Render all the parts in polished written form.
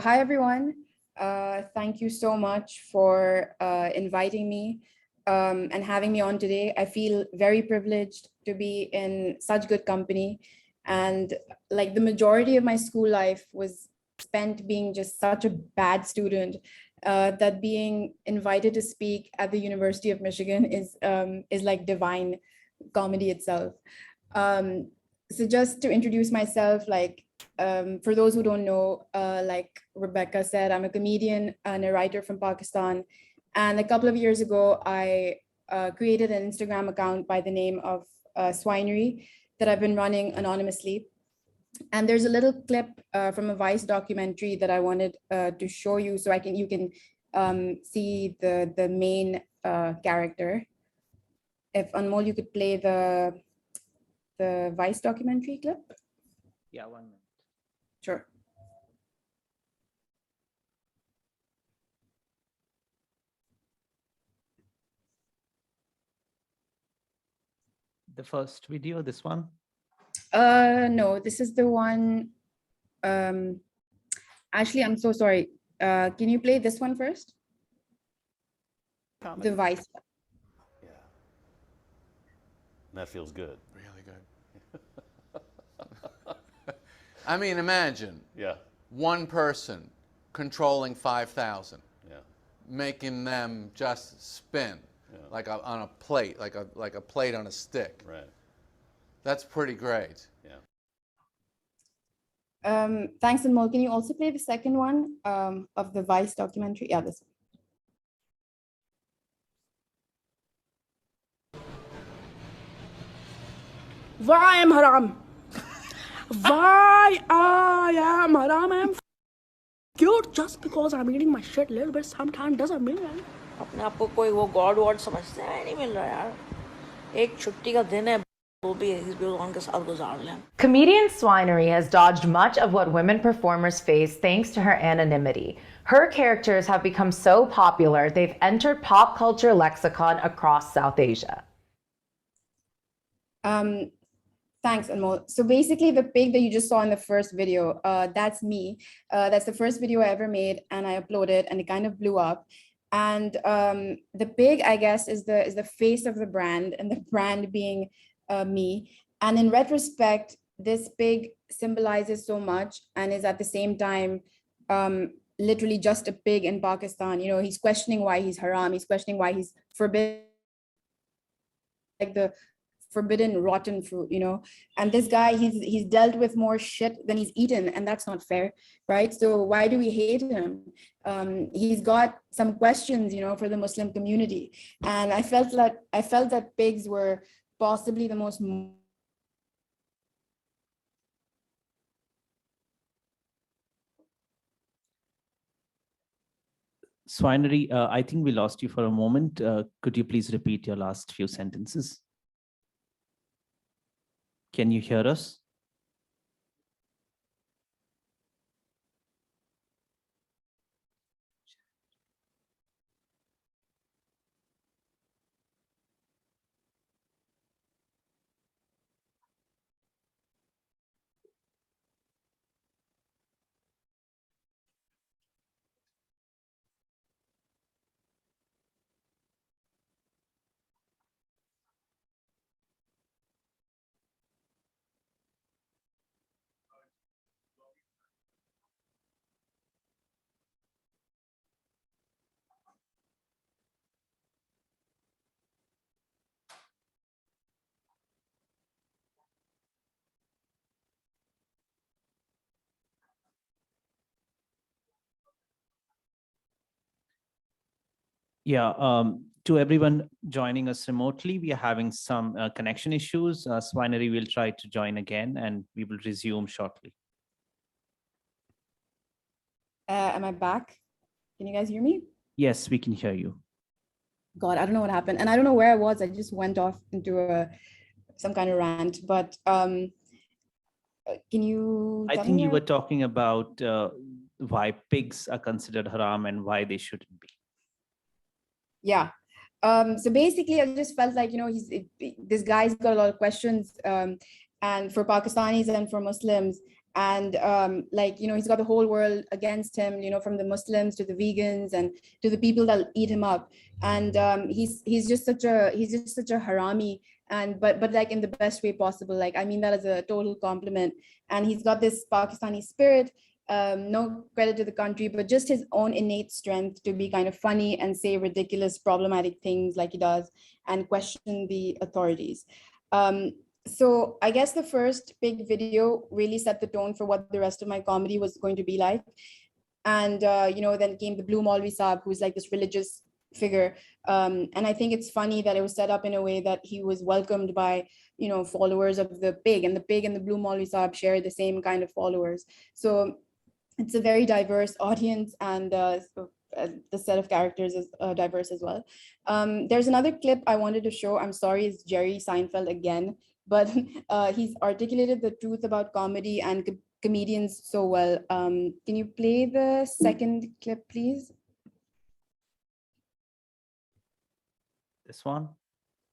Hi, everyone. Thank you so much for inviting me and having me on today. I feel very privileged to be in such good company. And like the majority of my school life was spent being just such a bad student that being invited to speak at the University of Michigan is like divine comedy itself. So just to introduce myself, for those who don't know, like Rebecca said, I'm a comedian and a writer from Pakistan. And a couple of years ago, I created an Instagram account by the name of Swineryy that I've been running anonymously. And there's a little clip from a Vice documentary that I wanted to show you so you can see the main character. If Anmol, you could play the Vice documentary clip. Yeah, 1 minute. Sure. The first video, this one? No, this is the one. Actually, I'm so sorry. Can you play this one first? Comedy. The Vice. Yeah. That feels good. Really good. I mean, imagine Yeah. one person controlling 5,000, Yeah. making them just spin Yeah. like on a plate, like a plate on a stick. Right. That's pretty great. Yeah. Thanks, Anmol. Can you also play the second one of the Vice documentary? Yeah, this one. Why I am haram? Why I am haram? I am cute just because I'm eating my shit a little bit sometimes doesn't mean I'm... अपने आप को कोई वो God ward समझते हैं नहीं मिल रहा यार एक छुट्टी का दिन है वो भी भगवान के साथ गुजार लें. Comedian Swineryy has dodged much of what women performers face thanks to her anonymity. Her characters have become so popular, they've entered pop culture lexicon across South Asia. Thanks, Anmol. So basically the pig that you just saw in the first video, that's me. That's the first video I ever made and I uploaded and it kind of blew up. And the pig, I guess, is the face of the brand and the brand being me. And in retrospect, this pig symbolizes so much and is at the same time literally just a pig in Pakistan. You know, he's questioning why he's haram. He's questioning why he's forbidden, like the forbidden rotten fruit, you know. And this guy, he's dealt with more shit than he's eaten, and that's not fair, right? So why do we hate him? He's got some questions, you know, for the Muslim community, and I felt that pigs were possibly the most Swineryy, I think we lost you for a moment. Could you please repeat your last few sentences? Can you hear us? Yeah, to everyone joining us remotely, we are having some connection issues. Swineryy will try to join again and we will resume shortly. am I back? Can you guys hear me? Yes, we can hear you. God, I don't know what happened. And I don't know where I was. I just went off into some kind of rant, but can you I tell think me you where- were talking about why pigs are considered haram and why they shouldn't be. Yeah. So basically, I just felt like, you know, this guy's got a lot of questions, and for Pakistanis and for Muslims. And like, you know, he's got the whole world against him, you know, from the Muslims to the vegans and to the people that eat him up. And he's just such a harami, and but like in the best way possible. Like, I mean that as a total compliment. And he's got this Pakistani spirit, no credit to the country, but just his own innate strength to be kind of funny and say ridiculous, problematic things like he does and question the authorities. So I guess the first big video really set the tone for what the rest of my comedy was going to be like. And, you know, then came the Blue Maulvi Saab, who's like this religious figure. And I think it's funny that it was set up in a way that he was welcomed by, you know, followers of the Pig, and the Pig and the Blue Maulvi Saab share the same kind of followers. So it's a very diverse audience, and the set of characters is diverse as well. There's another clip I wanted to show. I'm sorry, it's Jerry Seinfeld again, but he's articulated the truth about comedy and comedians so well. Can you play the second clip, please? This one?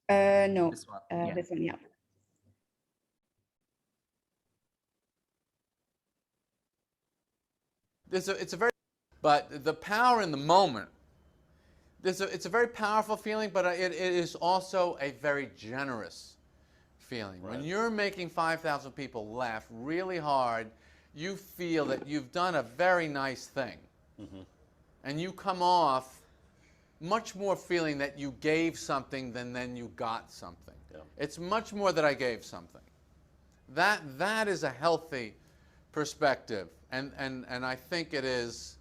No, This one. Yeah. this one, yeah. It's a very, but the power in the moment, it's a very powerful feeling, but it is also a very generous feeling. Right. When you're making 5,000 people laugh really hard, you feel that you've done a very nice thing. Mm-hmm. And you come off much more feeling that you gave something than you got something. Yeah. It's much more that I gave something. That is a healthy perspective, and I think it is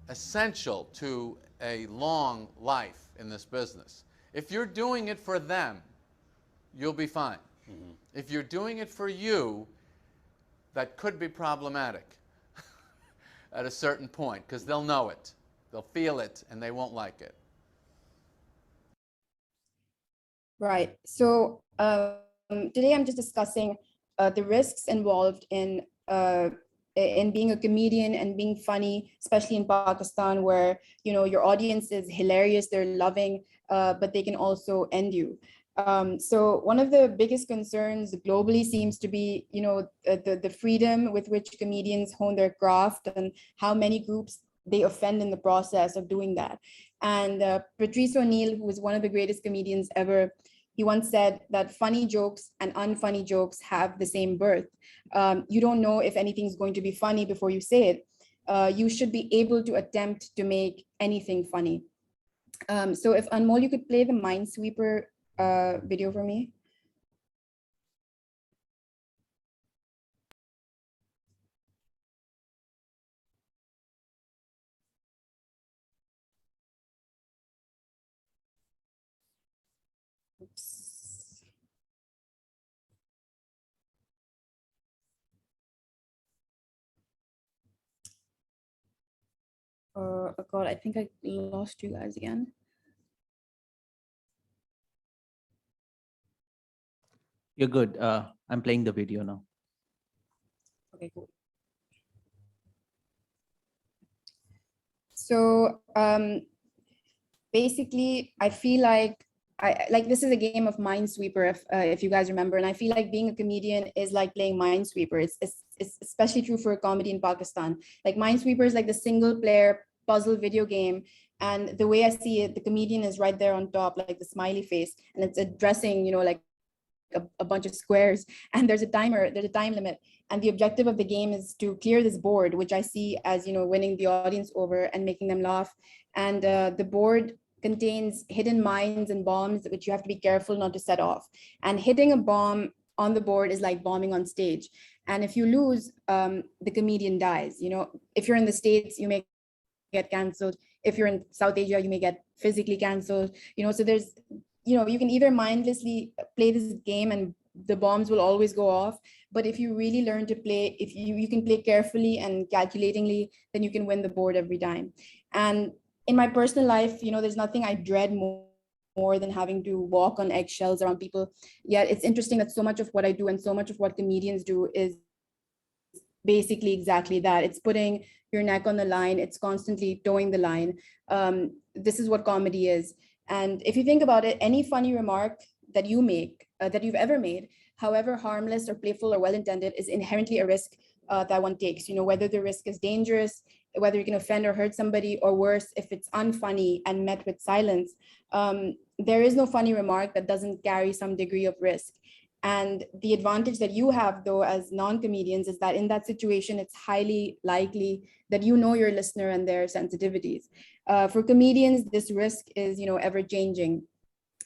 essential to a long life in this business. If you're doing it for them, you'll be fine. Mm-hmm. If you're doing it for you, that could be problematic at a certain point, because they'll know it, they'll feel it, and they won't like it. Right. So today I'm just discussing the risks involved in being a comedian and being funny, especially in Pakistan, where, you know, your audience is hilarious, they're loving, but they can also end you. So one of the biggest concerns globally seems to be, you know, the freedom with which comedians hone their craft and how many groups they offend in the process of doing that. And Patrice O'Neill, who was one of the greatest comedians ever, he once said that funny jokes and unfunny jokes have the same birth. You don't know if anything's going to be funny before you say it. You should be able to attempt to make anything funny. So if Anmol, you could play the Minesweeper video for me. Oops. Oh God, I think I lost you guys again. You're good. I'm playing the video now. Okay, cool. So basically, I feel like this is a game of Minesweeper, if you guys remember, and I feel like being a comedian is like playing Minesweeper. It's especially true for a comedy in Pakistan. Like Minesweeper is like the single player puzzle video game, and the way I see it, the comedian is right there on top, like the smiley face, and it's addressing, you know, like a bunch of squares, and there's a timer, there's a time limit, and the objective of the game is to clear this board, which I see as, you know, winning the audience over and making them laugh. And the board contains hidden mines and bombs, which you have to be careful not to set off. And hitting a bomb on the board is like bombing on stage. And if you lose, the comedian dies. You know, if you're in the States, you may get canceled. If you're in South Asia, you may get physically canceled. You know, so there's, you know, you can either mindlessly play this game and the bombs will always go off. But if you really learn to play, if you can play carefully and calculatingly, then you can win the board every time. And in my personal life, you know, there's nothing I dread more than having to walk on eggshells around people. Yet it's interesting that so much of what I do and so much of what comedians do is basically exactly that. It's putting your neck on the line. It's constantly towing the line. This is what comedy is. And if you think about it, any funny remark that you make, that you've ever made, however harmless or playful or well-intended, is inherently a risk that one takes, whether the risk is dangerous, whether you can offend or hurt somebody, or worse, if it's unfunny and met with silence. There is no funny remark that doesn't carry some degree of risk. And the advantage that you have, though, as non-comedians, is that in that situation, it's highly likely that your listener and their sensitivities. For comedians, this risk is, ever changing.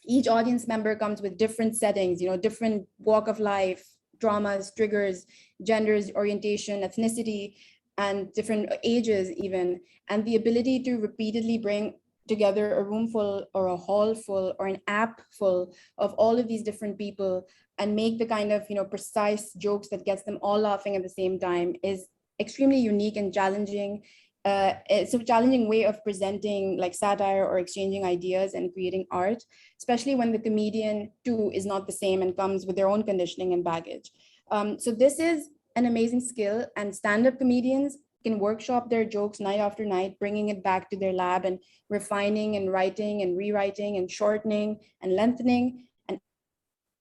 Each audience member comes with different settings, different walk of life, traumas, triggers, genders, orientation, ethnicity, and different ages even. And the ability to repeatedly bring together a room full or a hall full or an app full of all of these different people and make the kind of precise jokes that gets them all laughing at the same time is extremely unique and challenging. It's a challenging way of presenting like satire or exchanging ideas and creating art, especially when the comedian too is not the same and comes with their own conditioning and baggage. So this is an amazing skill, and stand-up comedians can workshop their jokes night after night, bringing it back to their lab and refining and writing and rewriting and shortening and lengthening and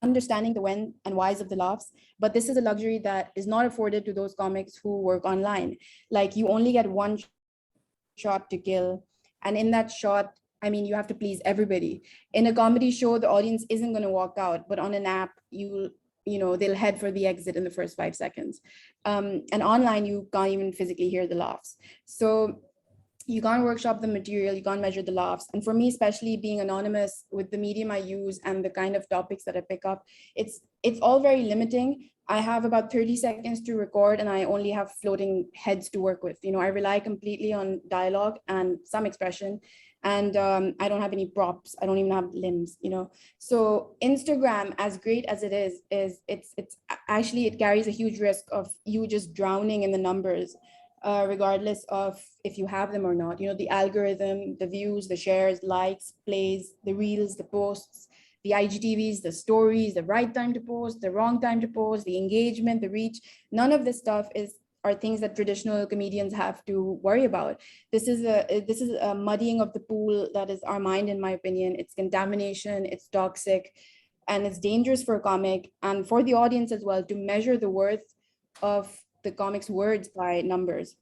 understanding the when and whys of the laughs. But this is a luxury that is not afforded to those comics who work online. Like, you only get one shot to kill. And in that shot, I mean, you have to please everybody. In a comedy show, the audience isn't going to walk out, but on an app, they'll head for the exit in the first 5 seconds. And online, you can't even physically hear the laughs. So you can't workshop the material, you can't measure the laughs. And for me, especially being anonymous with the medium I use and the kind of topics that I pick up, it's all very limiting. I have about 30 seconds to record and I only have floating heads to work with. I rely completely on dialogue and some expression. And I don't have any props. I don't even have limbs, So Instagram, as great as it is it's actually, it carries a huge risk of you just drowning in the numbers, regardless of if you have them or not. The algorithm, the views, the shares, likes, plays, the reels, the posts, the IGTVs, the stories, the right time to post, the wrong time to post, the engagement, the reach. None of this stuff are things that traditional comedians have to worry about. This is a muddying of the pool that is our mind, in my opinion. It's contamination, it's toxic, and it's dangerous for a comic and for the audience as well to measure the worth of the comic's words by numbers.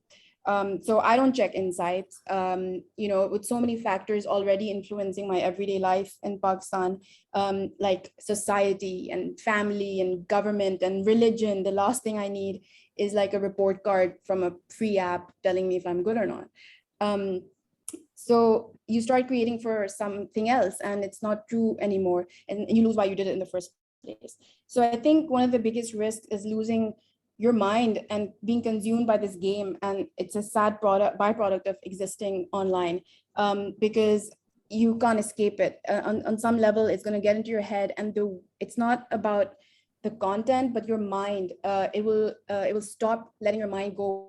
So I don't check insights, with so many factors already influencing my everyday life in Pakistan, like society and family and government and religion. The last thing I need is like a report card from a free app telling me if I'm good or not. So you start creating for something else and it's not true anymore, and you lose why you did it in the first place. So I think one of the biggest risks is losing your mind and being consumed by this game. And it's a sad byproduct of existing online, because you can't escape it. On some level, it's going to get into your head, and it's not about the content, but your mind. It will stop letting your mind go.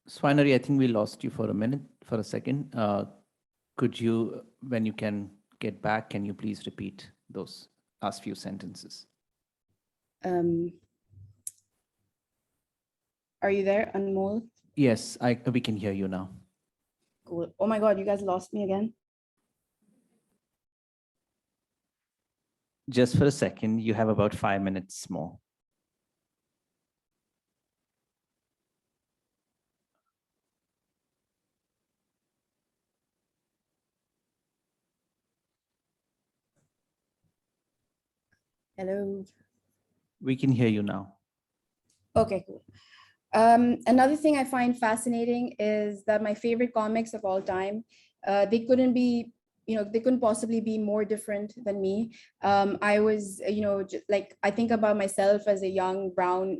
Swineryy, I think we lost you for a second. Could you, when you can get back, can you please repeat those last few sentences? Are you there, Anmol? Yes, we can hear you now. Cool. Oh my God, you guys lost me again. Just for a second, you have about 5 minutes more. Hello. We can hear you now. Okay, cool. Another thing I find fascinating is that my favorite comics of all time, they couldn't possibly be more different than me. I was, I think about myself as a young, brown,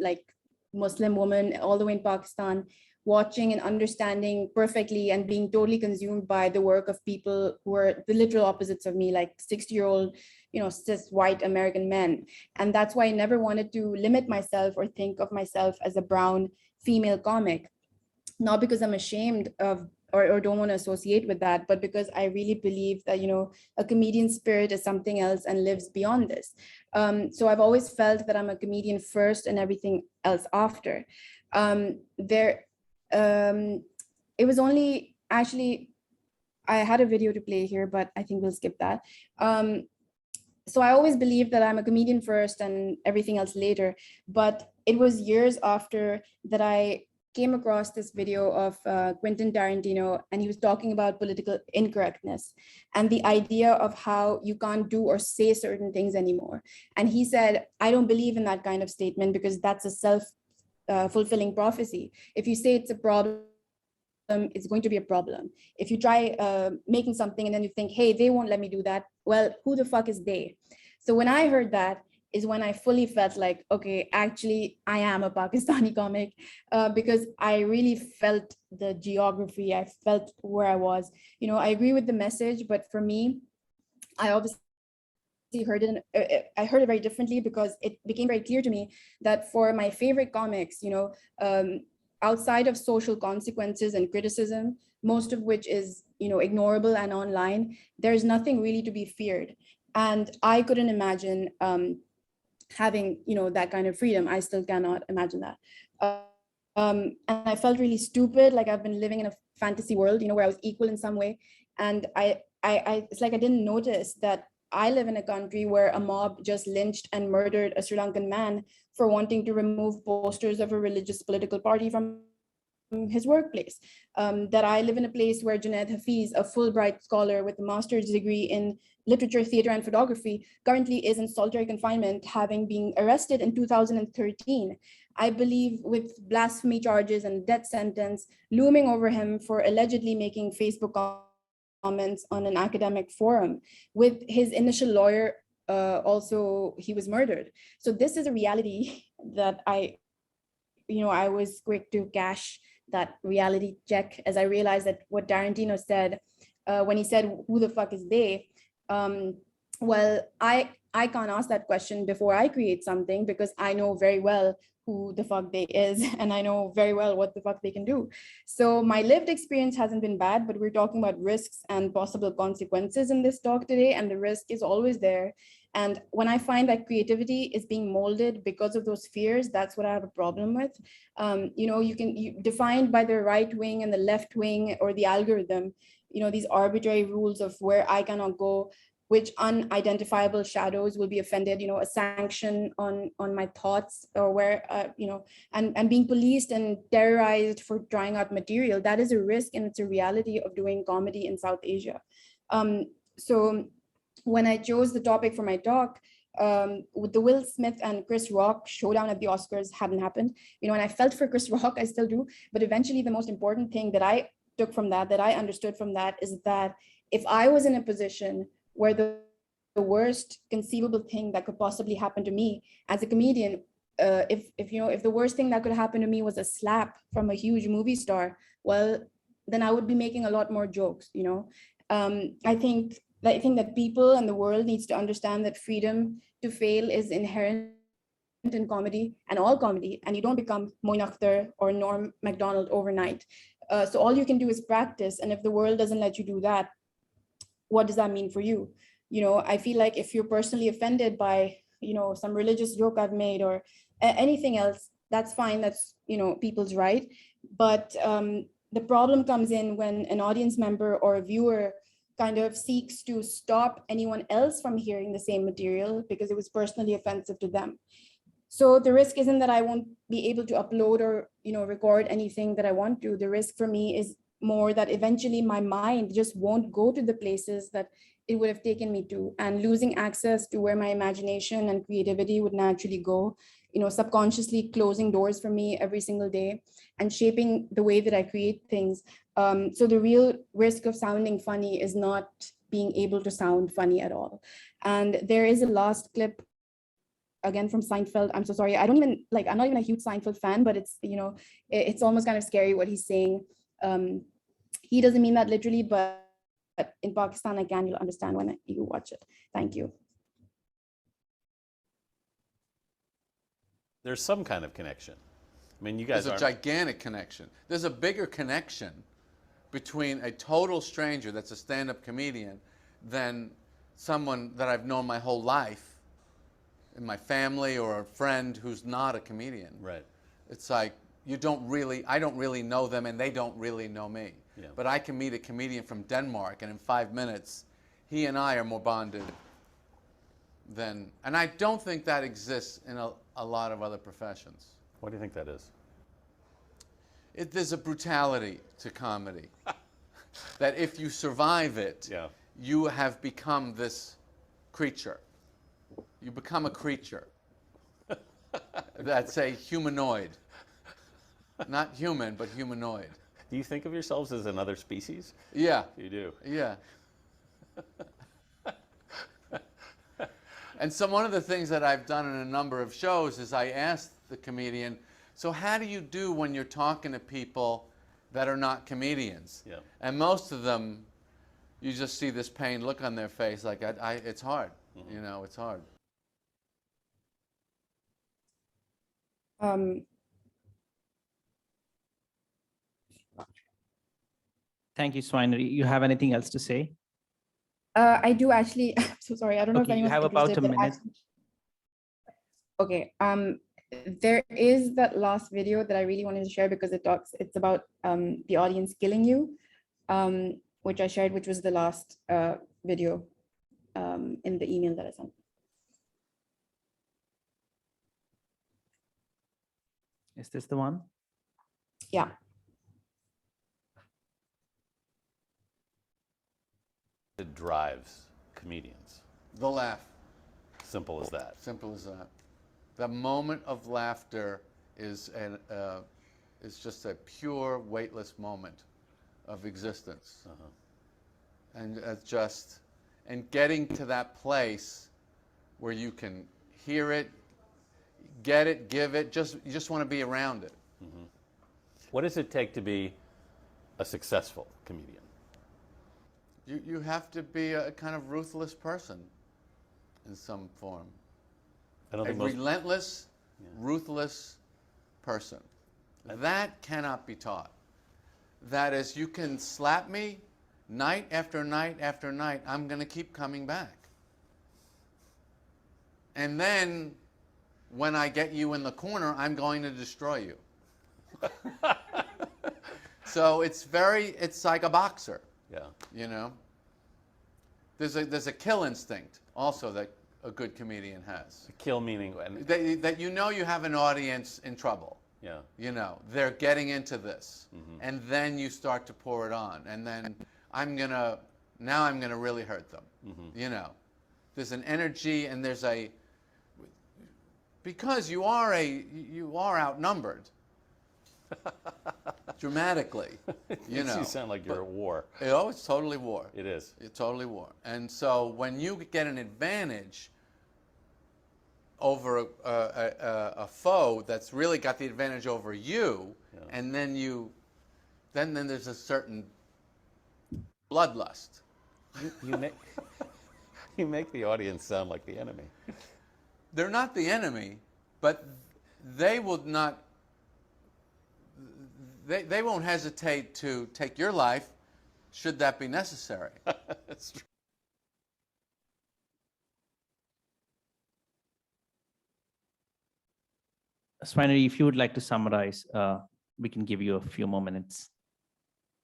Muslim woman all the way in Pakistan, watching and understanding perfectly and being totally consumed by the work of people who were the literal opposites of me, like 60-year-old, cis white American men. And that's why I never wanted to limit myself or think of myself as a brown female comic, not because I'm ashamed of or don't want to associate with that, but because I really believe that, a comedian spirit is something else and lives beyond this. So I've always felt that I'm a comedian first and everything else after. It was only, actually, I had a video to play here, but I think we'll skip that. So I always believed that I'm a comedian first and everything else later. But it was years after that I came across this video of Quentin Tarantino, and he was talking about political incorrectness and the idea of how you can't do or say certain things anymore. And he said, I don't believe in that kind of statement because that's a self-fulfilling prophecy. If you say it's a problem, it's going to be a problem. If you try making something and then you think, hey, they won't let me do that, well, who the fuck is they? So when I heard that is when I fully felt like, okay, actually I am a Pakistani comic, because I really felt the geography. I felt where I was. I agree with the message, but for me, I obviously heard it. I heard it very differently because it became very clear to me that for my favorite comics, outside of social consequences and criticism, most of which is ignorable and online, there's nothing really to be feared. And I couldn't imagine having that kind of freedom. I still cannot imagine that. And I felt really stupid, like I've been living in a fantasy world, where I was equal in some way. And I it's like I didn't notice that I live in a country where a mob just lynched and murdered a Sri Lankan man for wanting to remove posters of a religious political party from his workplace. That I live in a place where Junaid Hafiz, a Fulbright scholar with a master's degree in literature, theater, and photography, currently is in solitary confinement, having been arrested in 2013. I believe with blasphemy charges and death sentence looming over him for allegedly making Facebook comments on an academic forum. With his initial lawyer, also he was murdered. So this is a reality that I was quick to cash that reality check as I realized that what Tarantino said when he said, who the fuck is they? Well, I can't ask that question before I create something because I know very well who the fuck they is, and I know very well what the fuck they can do. So my lived experience hasn't been bad, but we're talking about risks and possible consequences in this talk today, and the risk is always there. And when I find that creativity is being molded because of those fears, that's what I have a problem with. You defined by the right wing and the left wing or the algorithm, these arbitrary rules of where I cannot go, which unidentifiable shadows will be offended, a sanction on my thoughts, or where, and being policed and terrorized for trying out material. That is a risk, and it's a reality of doing comedy in South Asia. So when I chose the topic for my talk, with the Will Smith and Chris Rock showdown at the Oscars hadn't happened, and I felt for Chris Rock, I still do, but eventually the most important thing that I took from that I understood from that, is that if I was in a position where the worst conceivable thing that could possibly happen to me as a comedian, if the worst thing that could happen to me was a slap from a huge movie star, well, then I would be making a lot more jokes. I think that people and the world needs to understand that freedom to fail is inherent in comedy and all comedy, and you don't become Moin Akhtar or Norm Macdonald overnight. So all you can do is practice, and if the world doesn't let you do that, what does that mean for you? I feel like if you're personally offended by, some religious joke I've made or anything else, that's fine. That's, people's right. But the problem comes in when an audience member or a viewer kind of seeks to stop anyone else from hearing the same material because it was personally offensive to them. So the risk isn't that I won't be able to upload or, record anything that I want to. The risk for me is more that eventually my mind just won't go to the places that it would have taken me to, and losing access to where my imagination and creativity would naturally go, subconsciously closing doors for me every single day and shaping the way that I create things. So the real risk of sounding funny is not being able to sound funny at all. And there is a last clip again from Seinfeld. I'm so sorry. I'm not even a huge Seinfeld fan, but it's, it's almost kind of scary what he's saying. He doesn't mean that literally, but in Pakistan, you'll understand when you watch it. Thank you. There's some kind of connection. I mean, you guys There's a gigantic connection. There's a bigger connection between a total stranger that's a stand-up comedian than someone that I've known my whole life in my family, or a friend who's not a comedian. Right. It's like I don't really know them, and they don't really know me. Yeah. But I can meet a comedian from Denmark, and in 5 minutes, he and I are more bonded than, and I don't think that exists in a lot of other professions. What do you think that is? There's a brutality to comedy that if you survive it, Yeah. you have become this creature. You become a creature that's a humanoid. Not human, but humanoid. Do you think of yourselves as another species? Yeah, You do. yeah. And so one of the things that I've done in a number of shows is I asked the comedian, so how do you do when you're talking to people that are not comedians? Yeah. And most of them, you just see this pained look on their face, like, it's hard. You know, it's hard. Thank you, Swineryy. You have anything else to say? I do actually. I'm so sorry. I don't know if Okay, you anyone's have about interested, a but minute. Okay. There is that last video that I really wanted to share because it's about the audience killing you, which I shared, which was the last video in the email that I sent. Is this the one? Yeah. It drives comedians. The laugh. Simple as that. Simple as that. The moment of laughter is just a pure, weightless moment of existence. And and getting to that place where you can hear it, get it, give it, you just want to be around it. What does it take to be a successful comedian? You have to be a kind of ruthless person in some form. I don't A think most. relentless, ruthless person. That cannot be taught. That is, you can slap me night after night after night, I'm going to keep coming back. And then when I get you in the corner, I'm going to destroy you. So it's like a boxer. Yeah. You know, there's a kill instinct also that a good comedian has. Kill meaning. And, That you know you have an audience in trouble. yeah. You know, they're getting into this. And then you start to pour it on. And then I'm going to really hurt them. You know, there's an energy and there's because you are outnumbered. Dramatically, you know. You sound like you're at war. Oh, it's totally war. It is. It's totally war. And so when you get an advantage over a foe that's really got the advantage over you, and then then there's a certain bloodlust. You make the audience sound like the enemy. They're not the enemy, but they will not. They won't hesitate to take your life, should that be necessary. That's true. Swineryy, if you would like to summarize, we can give you a few more minutes.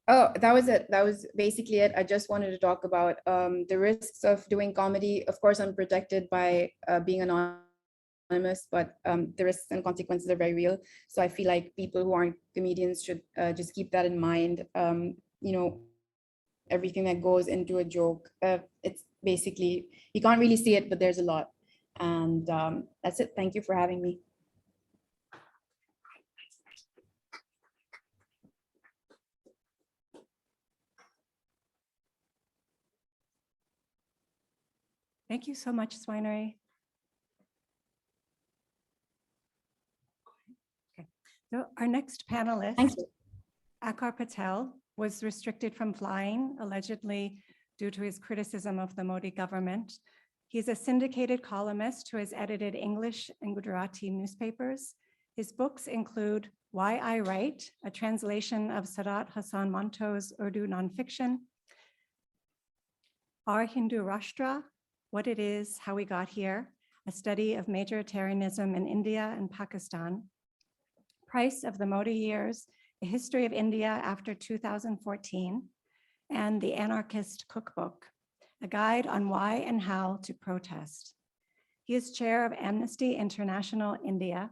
Oh, that was it. That was basically it. I just wanted to talk about the risks of doing comedy. Of course, I'm protected by being anonymous, but the risks and consequences are very real. So I feel like people who aren't comedians should just keep that in mind. You know, everything that goes into a joke, it's basically, you can't really see it, but there's a lot. And that's it. Thank you for having me. Thank you so much, Swineryy. Okay, so our next panelist, Thank you. Aakar Patel, was restricted from flying, allegedly due to his criticism of the Modi government. He's a syndicated columnist who has edited English and Gujarati newspapers. His books include Why I Write, a translation of Sadat Hassan Manto's Urdu nonfiction, Our Hindu Rashtra, What It Is, How We Got Here, a study of majoritarianism in India and Pakistan, Price of the Modi Years, a history of India after 2014, and The Anarchist Cookbook, a guide on why and how to protest. He is chair of Amnesty International India.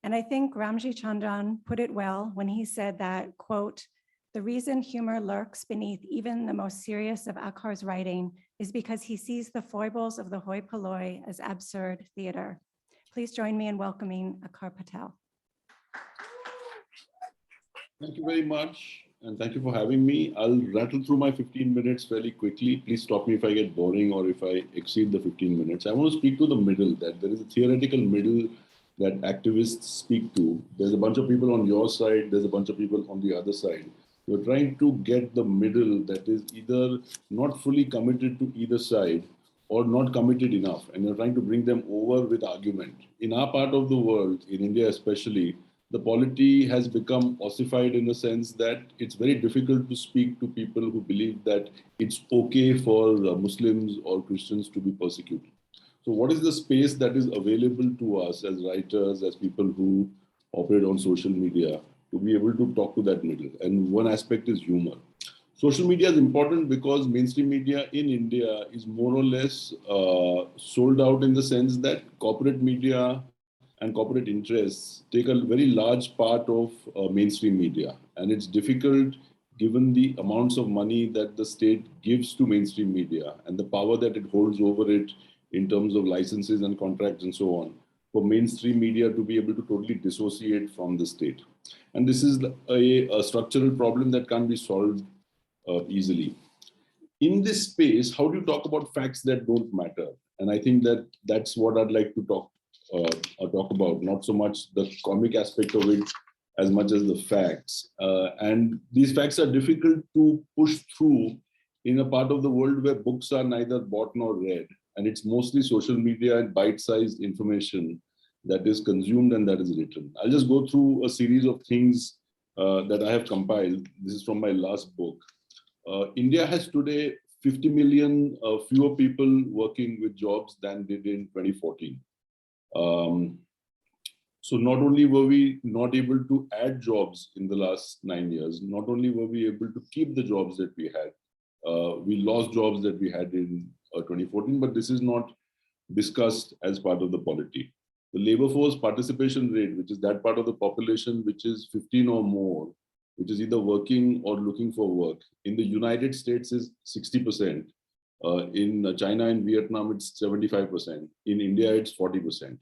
And I think Ramji Chandan put it well when he said that, quote, "The reason humor lurks beneath even the most serious of Aakar's writing is because he sees the foibles of the hoi polloi as absurd theater." Please join me in welcoming Aakar Patel. Thank you very much, and thank you for having me. I'll rattle through my 15 minutes fairly quickly. Please stop me if I get boring or if I exceed the 15 minutes. I want to speak to the middle, that there is a theoretical middle that activists speak to. There's a bunch of people on your side, there's a bunch of people on the other side. You're trying to get the middle that is either not fully committed to either side or not committed enough, and you're trying to bring them over with argument. In our part of the world, in India especially, the polity has become ossified in the sense that it's very difficult to speak to people who believe that it's okay for Muslims or Christians to be persecuted. So what is the space that is available to us as writers, as people who operate on social media, to be able to talk to that middle? And one aspect is humor. Social media is important because mainstream media in India is more or less sold out in the sense that corporate media and corporate interests take a very large part of mainstream media. And it's difficult, given the amounts of money that the state gives to mainstream media and the power that it holds over it in terms of licenses and contracts and so on, for mainstream media to be able to totally dissociate from the state. And this is a structural problem that can't be solved easily. In this space, how do you talk about facts that don't matter? And I think that that's what I'd like to talk about, not so much the comic aspect of it as much as the facts. And these facts are difficult to push through in a part of the world where books are neither bought nor read. And it's mostly social media and bite-sized information that is consumed and that is written. I'll just go through a series of things that I have compiled. This is from my last book. India has today 50 million fewer people working with jobs than did in 2014. So not only were we not able to add jobs in the last 9 years, not only were we able to keep the jobs that we had, we lost jobs that we had in 2014, but this is not discussed as part of the polity. The labor force participation rate, which is that part of the population which is 15 or more, which is either working or looking for work, in the United States is 60%. In China and Vietnam, it's 75%. In India, it's 40%.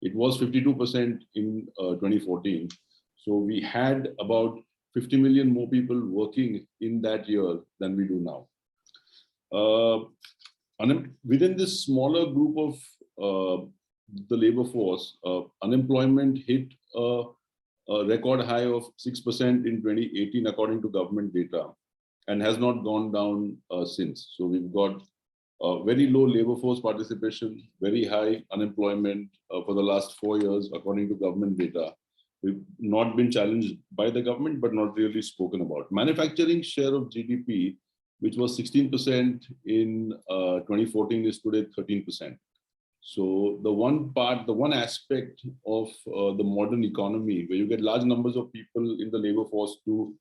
It was 52% in 2014. So we had about 50 million more people working in that year than we do now. Within this smaller group of the labor force, unemployment hit a record high of 6% in 2018, according to government data, and has not gone down since. So we've got very low labor force participation, very high unemployment for the last 4 years, according to government data. We've not been challenged by the government, but not really spoken about. Manufacturing share of GDP, which was 16% in 2014, is today 13%. So the one aspect of the modern economy, where you get large numbers of people in the labor force to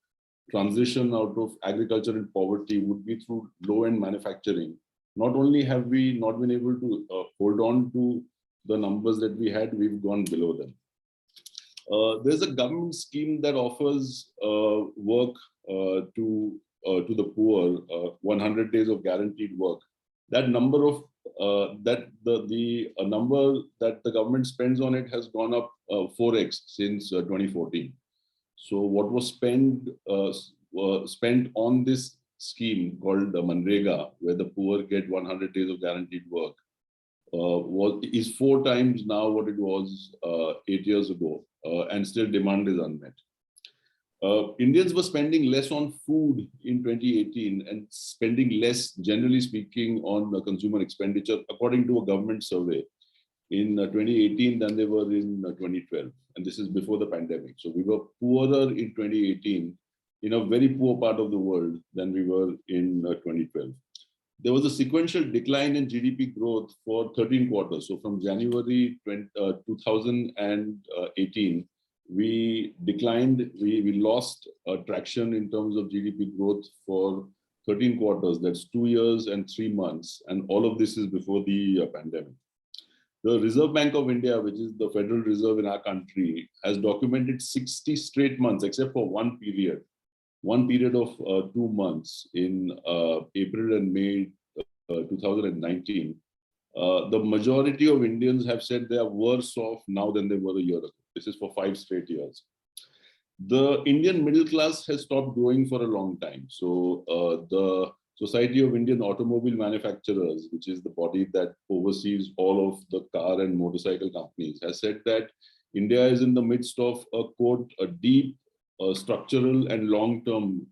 transition out of agriculture and poverty, would be through low-end manufacturing. Not only have we not been able to hold on to the numbers that we had, we've gone below them. There's a government scheme that offers work to the poor, 100 days of guaranteed work. That number of the number that the government spends on it has gone up 4x since 2014. So what was spent on this scheme called the Manrega, where the poor get 100 days of guaranteed work, is 4 times now what it was 8 years ago, and still demand is unmet. Indians were spending less on food in 2018 and spending less, generally speaking, on consumer expenditure, according to a government survey, in 2018 than they were in 2012. And this is before the pandemic. So we were poorer in 2018 in a very poor part of the world than we were in 2012. There was a sequential decline in GDP growth for 13 quarters. So from January 2018, we declined, we lost traction in terms of GDP growth for 13 quarters. That's 2 years and 3 months. And all of this is before the pandemic. The Reserve Bank of India, which is the Federal Reserve in our country, has documented 60 straight months, except for one period of 2 months in April and May 2019. The majority of Indians have said they are worse off now than they were a year ago. This is for 5 straight years. The Indian middle class has stopped growing for a long time. So the Society of Indian Automobile Manufacturers, which is the body that oversees all of the car and motorcycle companies, has said that India is in the midst of a deep structural and long-term,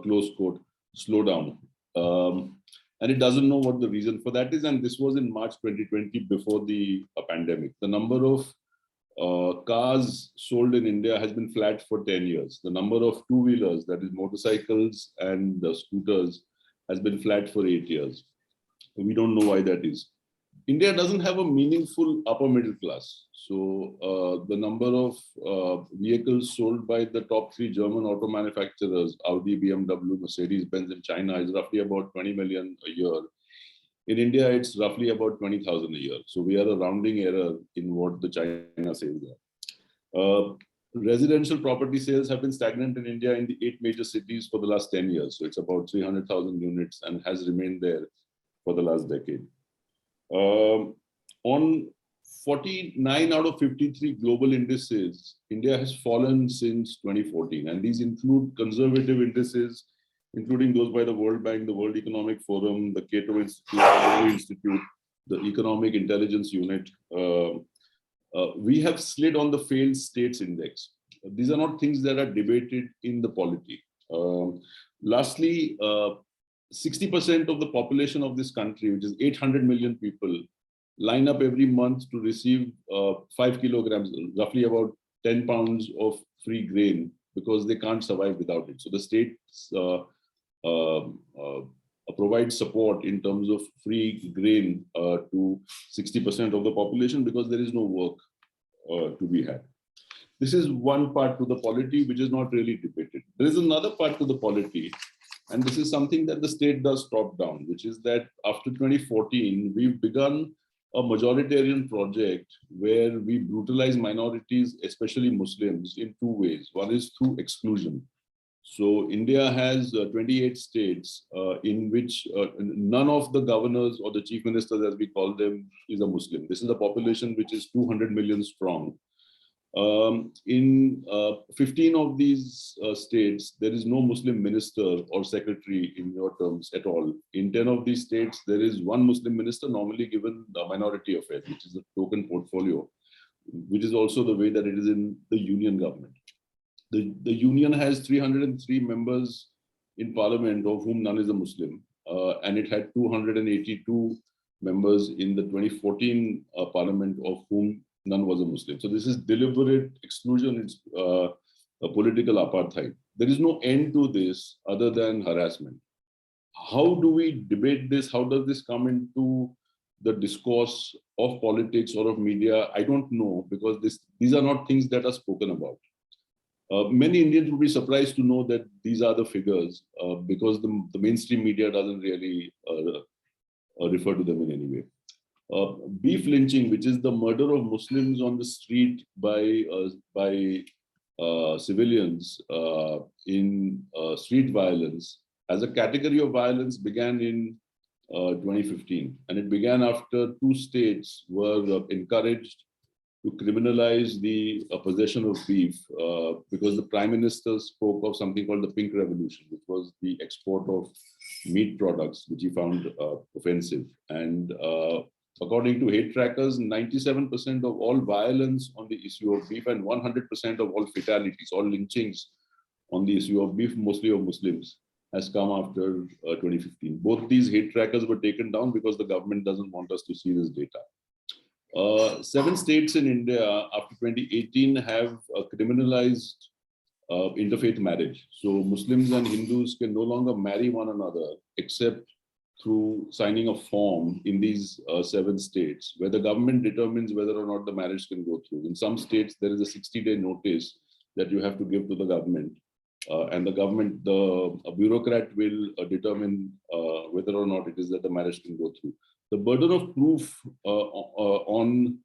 close quote, slowdown. And it doesn't know what the reason for that is. And this was in March 2020, before the pandemic. The number of cars sold in India has been flat for 10 years. The number of two-wheelers, that is motorcycles and scooters, has been flat for 8 years. We don't know why that is. India doesn't have a meaningful upper middle class. So the number of vehicles sold by the top 3 German auto manufacturers, Audi, BMW, Mercedes-Benz in China, is roughly about 20 million a year. In India, it's roughly about 20,000 a year. So we are a rounding error in what the China sales are. Residential property sales have been stagnant in India in the 8 major cities for the last 10 years. So it's about 300,000 units and has remained there for the last decade. On 49 out of 53 global indices, India has fallen since 2014. And these include conservative indices, including those by the World Bank, the World Economic Forum, the Cato Institute, the Economic Intelligence Unit. We have slid on the failed states index. These are not things that are debated in the polity. Lastly, 60% of the population of this country, which is 800 million people, line up every month to receive 5 kilograms, roughly about 10 pounds of free grain, because they can't survive without it. So the states provide support in terms of free grain to 60% of the population, because there is no work to be had. This is one part to the polity which is not really debated. There is another part to the polity, and this is something that the state does top down, which is that after 2014, we've begun a majoritarian project where we brutalize minorities, especially Muslims, in 2 ways. One is through exclusion. So India has 28 states in which none of the governors or the chief ministers, as we call them, is a Muslim. This is a population which is 200 million strong. In 15 of these states, there is no Muslim minister or secretary in your terms at all. In 10 of these states, there is one Muslim minister, normally given the minority affairs, which is a token portfolio, which is also the way that it is in the union government. The union has 303 members in parliament, of whom none is a Muslim, and it had 282 members in the 2014 parliament, of whom none was a Muslim. So this is deliberate exclusion. It's a political apartheid. There is no end to this other than harassment. How do we debate this? How does this come into the discourse of politics or of media? I don't know, because these are not things that are spoken about. Many Indians would be surprised to know that these are the figures, because the mainstream media doesn't really refer to them in any way. Beef lynching, which is the murder of Muslims on the street by civilians in street violence, as a category of violence, began in 2015. And it began after 2 states were encouraged to criminalize the possession of beef, because the Prime Minister spoke of something called the Pink Revolution, which was the export of meat products, which he found offensive. And according to hate trackers, 97% of all violence on the issue of beef and 100% of all fatalities, all lynchings on the issue of beef, mostly of Muslims, has come after 2015. Both these hate trackers were taken down because the government doesn't want us to see this data. 7 states in India after 2018 have criminalized interfaith marriage. So Muslims and Hindus can no longer marry one another except through signing a form in these 7 states, where the government determines whether or not the marriage can go through. In some states, there is a 60-day notice that you have to give to the government. And a bureaucrat will determine whether or not it is that the marriage can go through. the burden of proof on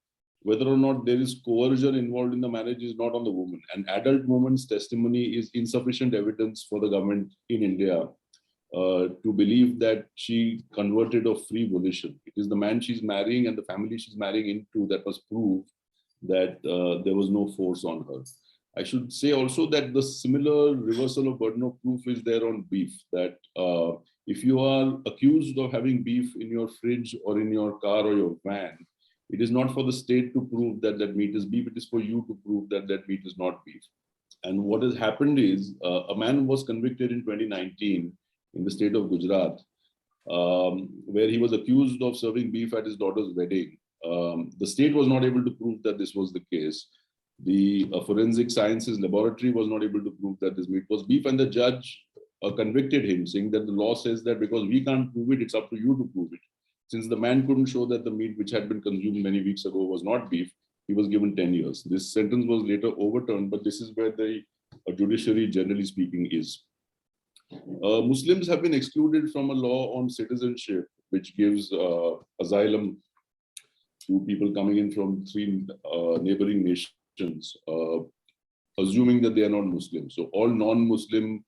whether or not there is coercion involved in the marriage is not on the woman. An adult woman's testimony is insufficient evidence for the government in India to believe that she converted of free volition. It is the man she's marrying and the family she's marrying into that must prove that there was no force on her. I should say also that the similar reversal of burden of proof is there on beef, that if you are accused of having beef in your fridge or in your car or your van, it is not for the state to prove that that meat is beef, it is for you to prove that that meat is not beef. And what has happened is a man was convicted in 2019 in the state of Gujarat, where he was accused of serving beef at his daughter's wedding. The state was not able to prove that this was the case. The forensic sciences laboratory was not able to prove that this meat was beef, and the judge convicted him, saying that the law says that because we can't prove it, it's up to you to prove it. Since the man couldn't show that the meat which had been consumed many weeks ago was not beef, he was given 10 years. This sentence was later overturned, but this is where the judiciary, generally speaking, is. Muslims have been excluded from a law on citizenship, which gives asylum to people coming in from 3 neighboring nations, assuming that they are not Muslim. So all non-Muslim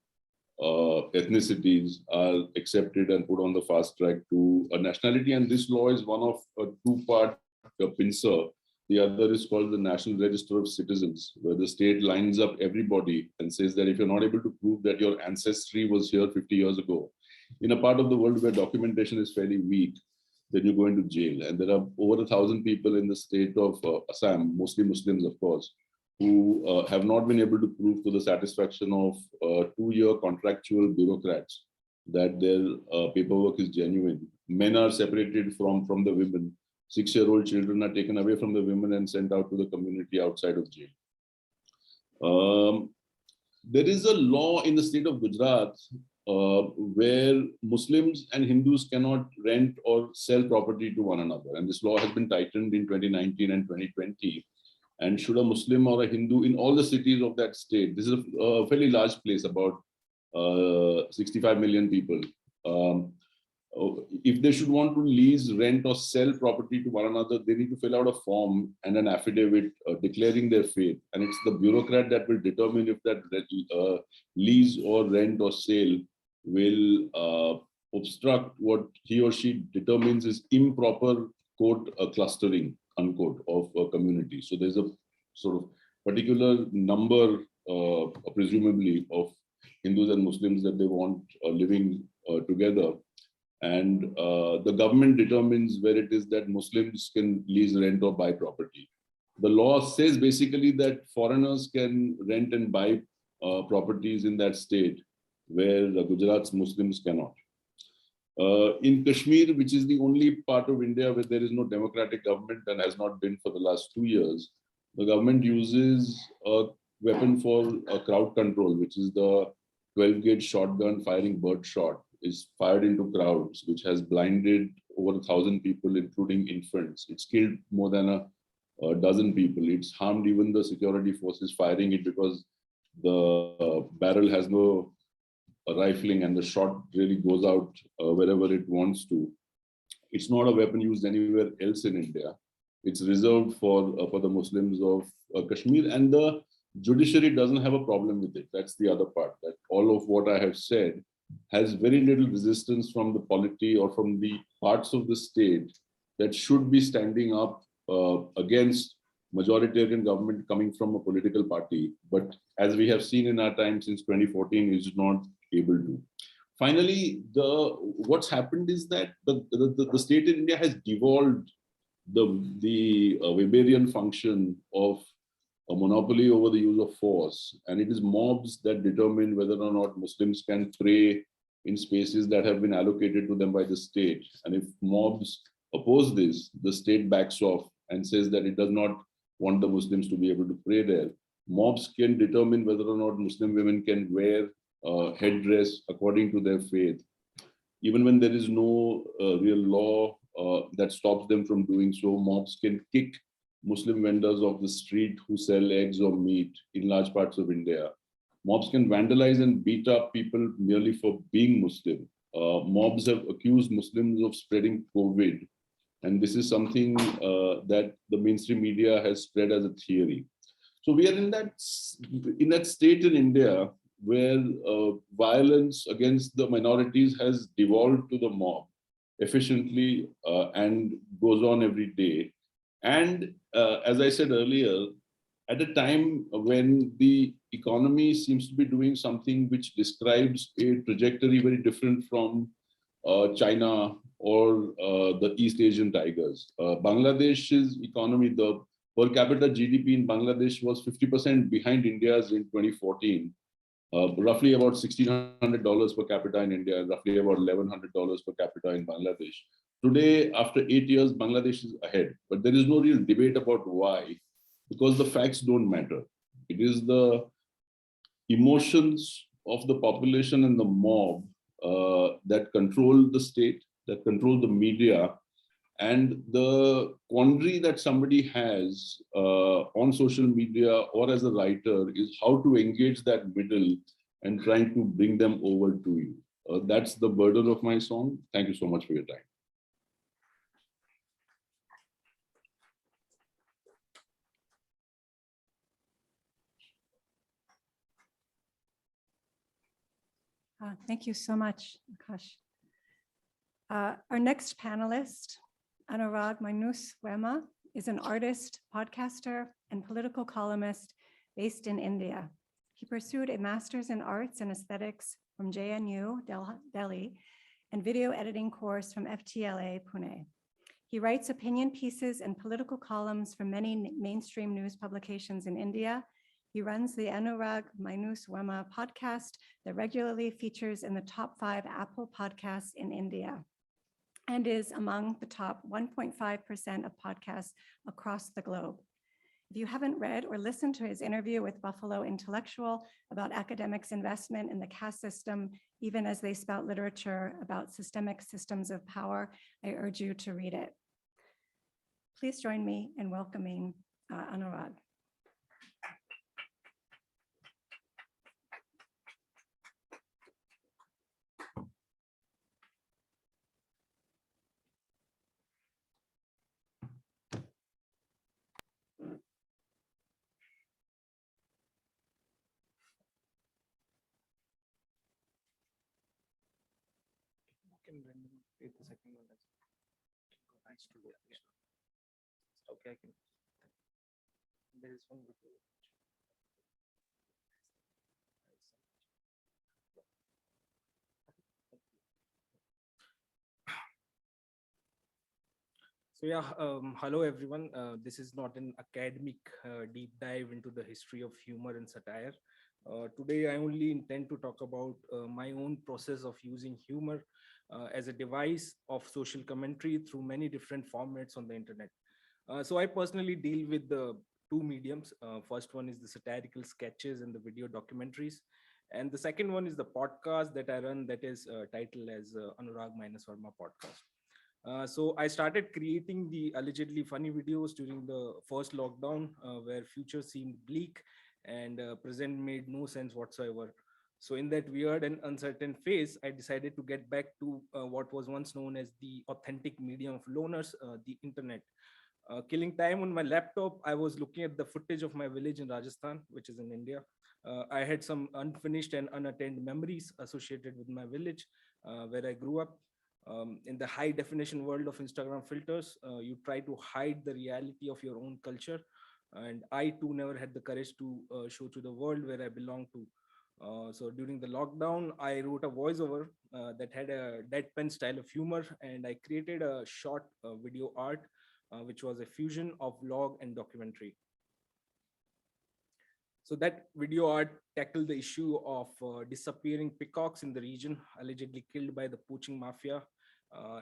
ethnicities are accepted and put on the fast track to a nationality. And this law is one of a 2-part pincer. The other is called the National Register of Citizens, where the state lines up everybody and says that if you're not able to prove that your ancestry was here 50 years ago, in a part of the world where documentation is fairly weak, then you go into jail. And there are over 1,000 people in the state of Assam, mostly Muslims, of course, who have not been able to prove to the satisfaction of 2-year contractual bureaucrats that their paperwork is genuine. Men are separated from the women. 6-year-old children are taken away from the women and sent out to the community outside of jail. There is a law in the state of Gujarat where Muslims and Hindus cannot rent or sell property to one another. And this law has been tightened in 2019 and 2020. And should a Muslim or a Hindu in all the cities of that state, this is a fairly large place, about 65 million people. If they should want to lease, rent or sell property to one another, they need to fill out a form and an affidavit declaring their faith. And it's the bureaucrat that will determine if that lease or rent or sale will obstruct what he or she determines is improper, quote, clustering, unquote, of a community. So there's a sort of particular number, presumably, of Hindus and Muslims that they want living together. And the government determines where it is that Muslims can lease, rent or buy property. The law says basically that foreigners can rent and buy properties in that state where Gujarat's Muslims cannot. In Kashmir, which is the only part of India where there is no democratic government and has not been for the last 2 years, the government uses a weapon for crowd control, which is the 12-gauge shotgun firing bird shot, is fired into crowds, which has blinded over 1,000 people, including infants. It's killed more than a dozen people. It's harmed even the security forces firing it because the barrel has no rifling and the shot really goes out wherever it wants to. It's not a weapon used anywhere else in India. It's reserved for the Muslims of Kashmir, and the judiciary doesn't have a problem with it. That's the other part, that all of what I have said has very little resistance from the polity or from the parts of the state that should be standing up against majoritarian government coming from a political party. But as we have seen in our time since 2014, is not able to. Finally, what's happened is that the state in India has devolved the Weberian function of a monopoly over the use of force, and it is mobs that determine whether or not Muslims can pray in spaces that have been allocated to them by the state. And if mobs oppose this, the state backs off and says that it does not want the Muslims to be able to pray there. Mobs can determine whether or not Muslim women can wear headdress according to their faith, even when there is no real law that stops them from doing so. Mobs can kick Muslim vendors off the street who sell eggs or meat in large parts of India. Mobs can vandalize and beat up people merely for being Muslim. Mobs have accused Muslims of spreading COVID And this is something that the mainstream media has spread as a theory. So we are in that state in India where violence against the minorities has devolved to the mob efficiently and goes on every day. And as I said earlier, at a time when the economy seems to be doing something which describes a trajectory very different from China or the East Asian tigers. Bangladesh's economy, the per capita GDP in Bangladesh was 50% behind India's in 2014. Roughly about $1,600 per capita in India, and roughly about $1,100 per capita in Bangladesh. Today, after 8 years, Bangladesh is ahead, but there is no real debate about why, because the facts don't matter. It is the emotions of the population and the mob that control the state, that control the media, and the quandary that somebody has on social media or as a writer is how to engage that middle and trying to bring them over to you. That's the burden of my song. Thank you so much for your time. Thank you so much, Akash. Our next panelist, Anurag Verma, is an artist, podcaster, and political columnist based in India. He pursued a master's in arts and aesthetics from JNU, Delhi, and video editing course from FTLA, Pune. He writes opinion pieces and political columns for many mainstream news publications in India. He runs the Anurag Verma podcast that regularly features in the top 5 Apple podcasts in India and is among the top 1.5% of podcasts across the globe. If you haven't read or listened to his interview with Buffalo Intellectual about academics' investment in the caste system, even as they spout literature about systemic systems of power, I urge you to read it. Please join me in welcoming Anurag. Take the second one. Nice to look. Okay, I can. There is one video. So yeah, hello everyone. This is not an academic deep dive into the history of humor and satire. Today, I only intend to talk about my own process of using humor as a device of social commentary through many different formats on the internet. So I personally deal with the two mediums. First one is the satirical sketches and the video documentaries. And the second one is the podcast that I run that is titled as Anurag Verma podcast. So I started creating the allegedly funny videos during the first lockdown where future seemed bleak and present made no sense whatsoever. So in that weird and uncertain phase, I decided to get back to what was once known as the authentic medium of loners, the internet. Killing time on my laptop, I was looking at the footage of my village in Rajasthan, which is in India. I had some unfinished and unattained memories associated with my village where I grew up. In the high definition world of Instagram filters, you try to hide the reality of your own culture. And I too never had the courage to show to the world where I belong to. So during the lockdown, I wrote a voiceover that had a deadpan style of humor, and I created a short video art, which was a fusion of vlog and documentary. So that video art tackled the issue of disappearing peacocks in the region, allegedly killed by the poaching mafia.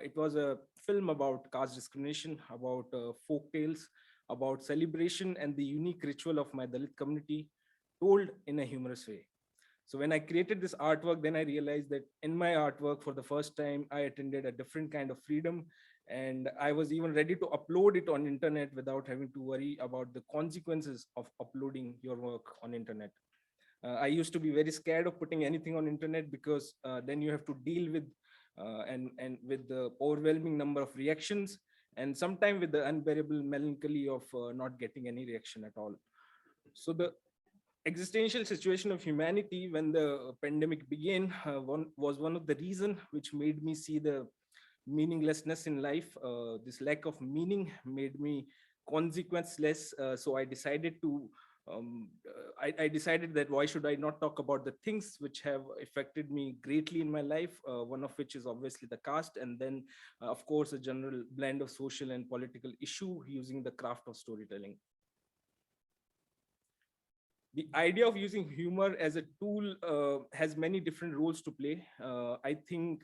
It was a film about caste discrimination, about folk tales, about celebration and the unique ritual of my Dalit community, told in a humorous way. So when I created this artwork, then I realized that in my artwork, for the first time, I attended a different kind of freedom, and I was even ready to upload it on internet without having to worry about the consequences of uploading your work on internet. I used to be very scared of putting anything on internet because then you have to deal with and with the overwhelming number of reactions, and sometimes with the unbearable melancholy of not getting any reaction at all. So the existential situation of humanity when the pandemic began was one of the reasons which made me see the meaninglessness in life. This lack of meaning made me consequenceless. So I decided to I decided that why should I not talk about the things which have affected me greatly in my life, one of which is obviously the caste, and then of course a general blend of social and political issue using the craft of storytelling. The idea of using humor as a tool has many different roles to play. I think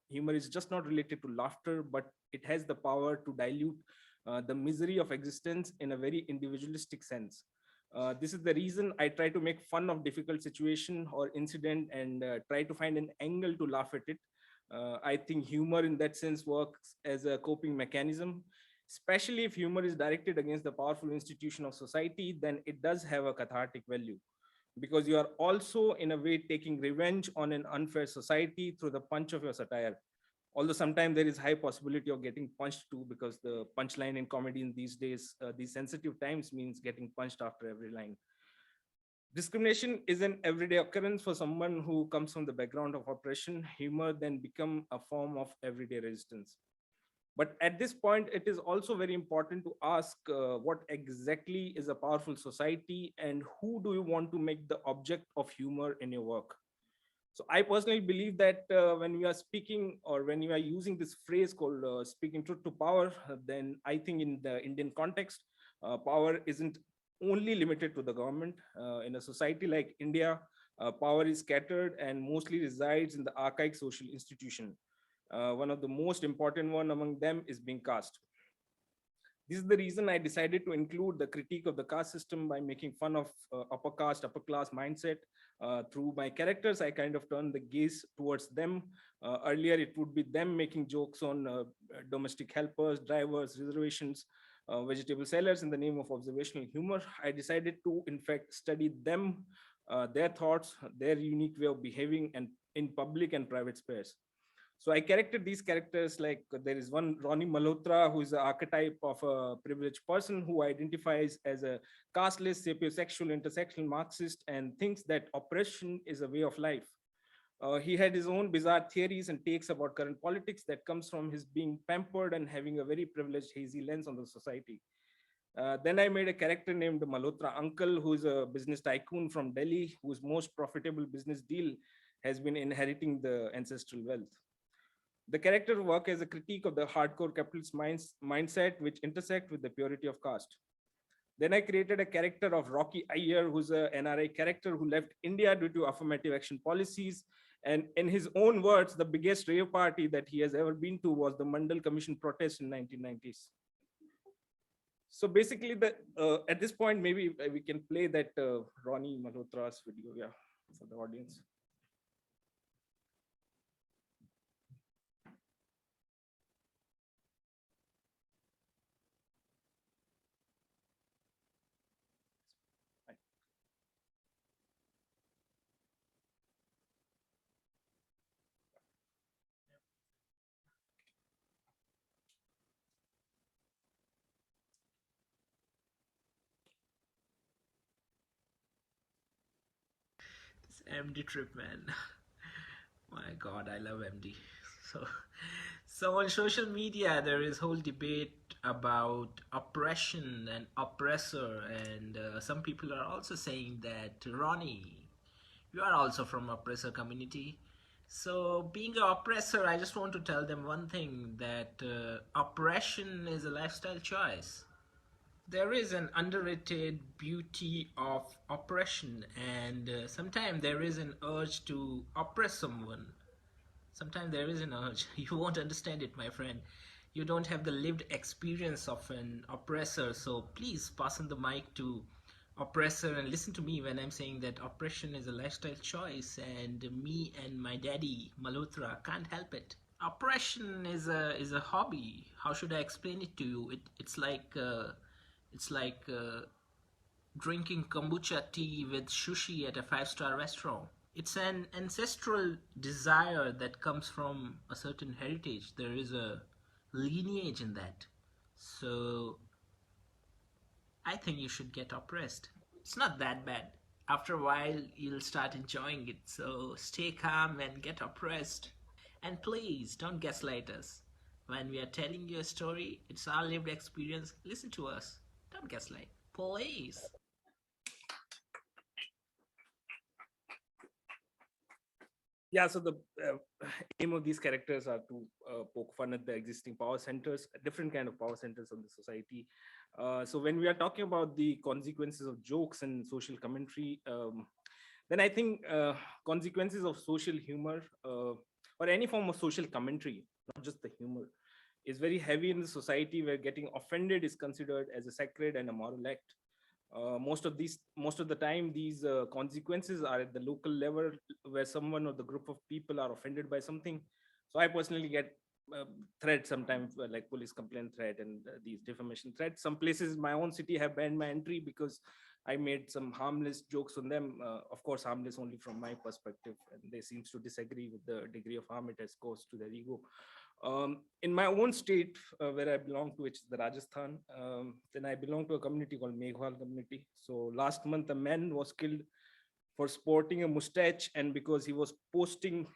humor is just not related to laughter, but it has the power to dilute the misery of existence in a very individualistic sense. This is the reason I try to make fun of difficult situation or incident and try to find an angle to laugh at it. I think humor in that sense works as a coping mechanism. Especially if humor is directed against the powerful institution of society, then it does have a cathartic value, because you are also in a way taking revenge on an unfair society through the punch of your satire. Although sometimes there is high possibility of getting punched too, because the punchline in comedy in these days, these sensitive times, means getting punched after every line. Discrimination is an everyday occurrence for someone who comes from the background of oppression. Humor then become a form of everyday resistance. But at this point, it is also very important to ask what exactly is a powerful society and who do you want to make the object of humor in your work? So I personally believe that when we are speaking or when you are using this phrase called speaking truth to power, then I think in the Indian context, power isn't only limited to the government. In a society like India, power is scattered and mostly resides in the archaic social institution. One of the most important one among them is being caste. This is the reason I decided to include the critique of the caste system by making fun of upper caste, upper class mindset. Through my characters, I kind of turned the gaze towards them. Earlier, it would be them making jokes on domestic helpers, drivers, reservations, vegetable sellers in the name of observational humor. I decided to, in fact, study them, their thoughts, their unique way of behaving and in public and private space. So I characterized these characters like there is one Ronnie Malhotra, who is the archetype of a privileged person who identifies as a casteless, sapiosexual, intersectional Marxist and thinks that oppression is a way of life. He had his own bizarre theories and takes about current politics that comes from his being pampered and having a very privileged, hazy lens on the society. Then I made a character named the Malhotra uncle, who is a business tycoon from Delhi, whose most profitable business deal has been inheriting the ancestral wealth. The character work as a critique of the hardcore capitalist mindset, which intersect with the purity of caste. Then I created a character of Rocky Iyer, who's a NRI character who left India due to affirmative action policies. And in his own words, the biggest rave party that he has ever been to was the Mandal Commission protest in 1990s. So basically, at this point, maybe we can play that Ronnie Malhotra's video, yeah, for the audience. MD trip, man. My God, I love MD. So on social media, there is whole debate about oppression and oppressor, and some people are also saying that Ronnie, you are also from oppressor community. So being an oppressor, I just want to tell them one thing, that oppression is a lifestyle choice. There is an underrated beauty of oppression, and sometimes there is an urge to oppress someone. Sometimes there is an urge. You won't understand it, my friend. You don't have the lived experience of an oppressor, so please pass on the mic to oppressor and listen to me when I'm saying that oppression is a lifestyle choice, and me and my daddy Malhotra can't help it. Oppression is a hobby. How should I explain it to you? It's like drinking kombucha tea with sushi at a 5-star restaurant. It's an ancestral desire that comes from a certain heritage. There is a lineage in that. So I think you should get oppressed. It's not that bad. After a while, you'll start enjoying it. So stay calm and get oppressed. And please don't gaslight us. When we are telling you a story, it's our lived experience. Listen to us. Don't gaslight. Please. Yeah, so the aim of these characters are to poke fun at the existing power centers, different kind of power centers of the society. So when we are talking about the consequences of jokes and social commentary, then I think consequences of social humor or any form of social commentary, not just the humor, is very heavy in the society where getting offended is considered as a sacred and a moral act. Most of the time, these consequences are at the local level where someone or the group of people are offended by something. So I personally get threats sometimes, like police complaint threat and these defamation threats. Some places in my own city have banned my entry because I made some harmless jokes on them. Of course, harmless only from my perspective, and they seems to disagree with the degree of harm it has caused to their ego. In my own state where I belong to, which is the Rajasthan, then I belong to a community called Meghwal community. So last month, a man was killed for sporting a mustache and because he was posting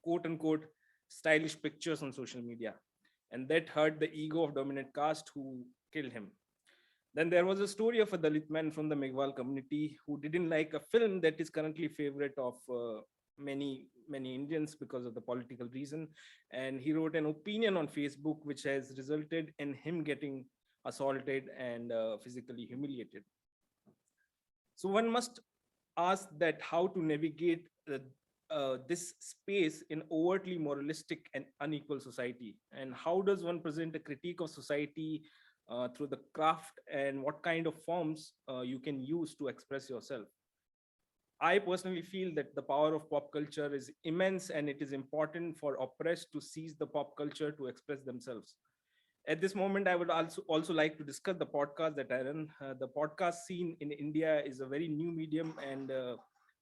quote unquote stylish pictures on social media. And that hurt the ego of dominant caste who killed him. Then there was a story of a Dalit man from the Meghwal community who didn't like a film that is currently favorite of many Indians because of the political reason, and he wrote an opinion on Facebook which has resulted in him getting assaulted and physically humiliated. So one must ask that how to navigate this space in overtly moralistic and unequal society, and how does one present a critique of society through the craft, and what kind of forms you can use to express yourself. I personally feel that the power of pop culture is immense, and it is important for oppressed to seize the pop culture to express themselves. At this moment, I would also like to discuss the podcast that I run. The podcast scene in India is a very new medium, and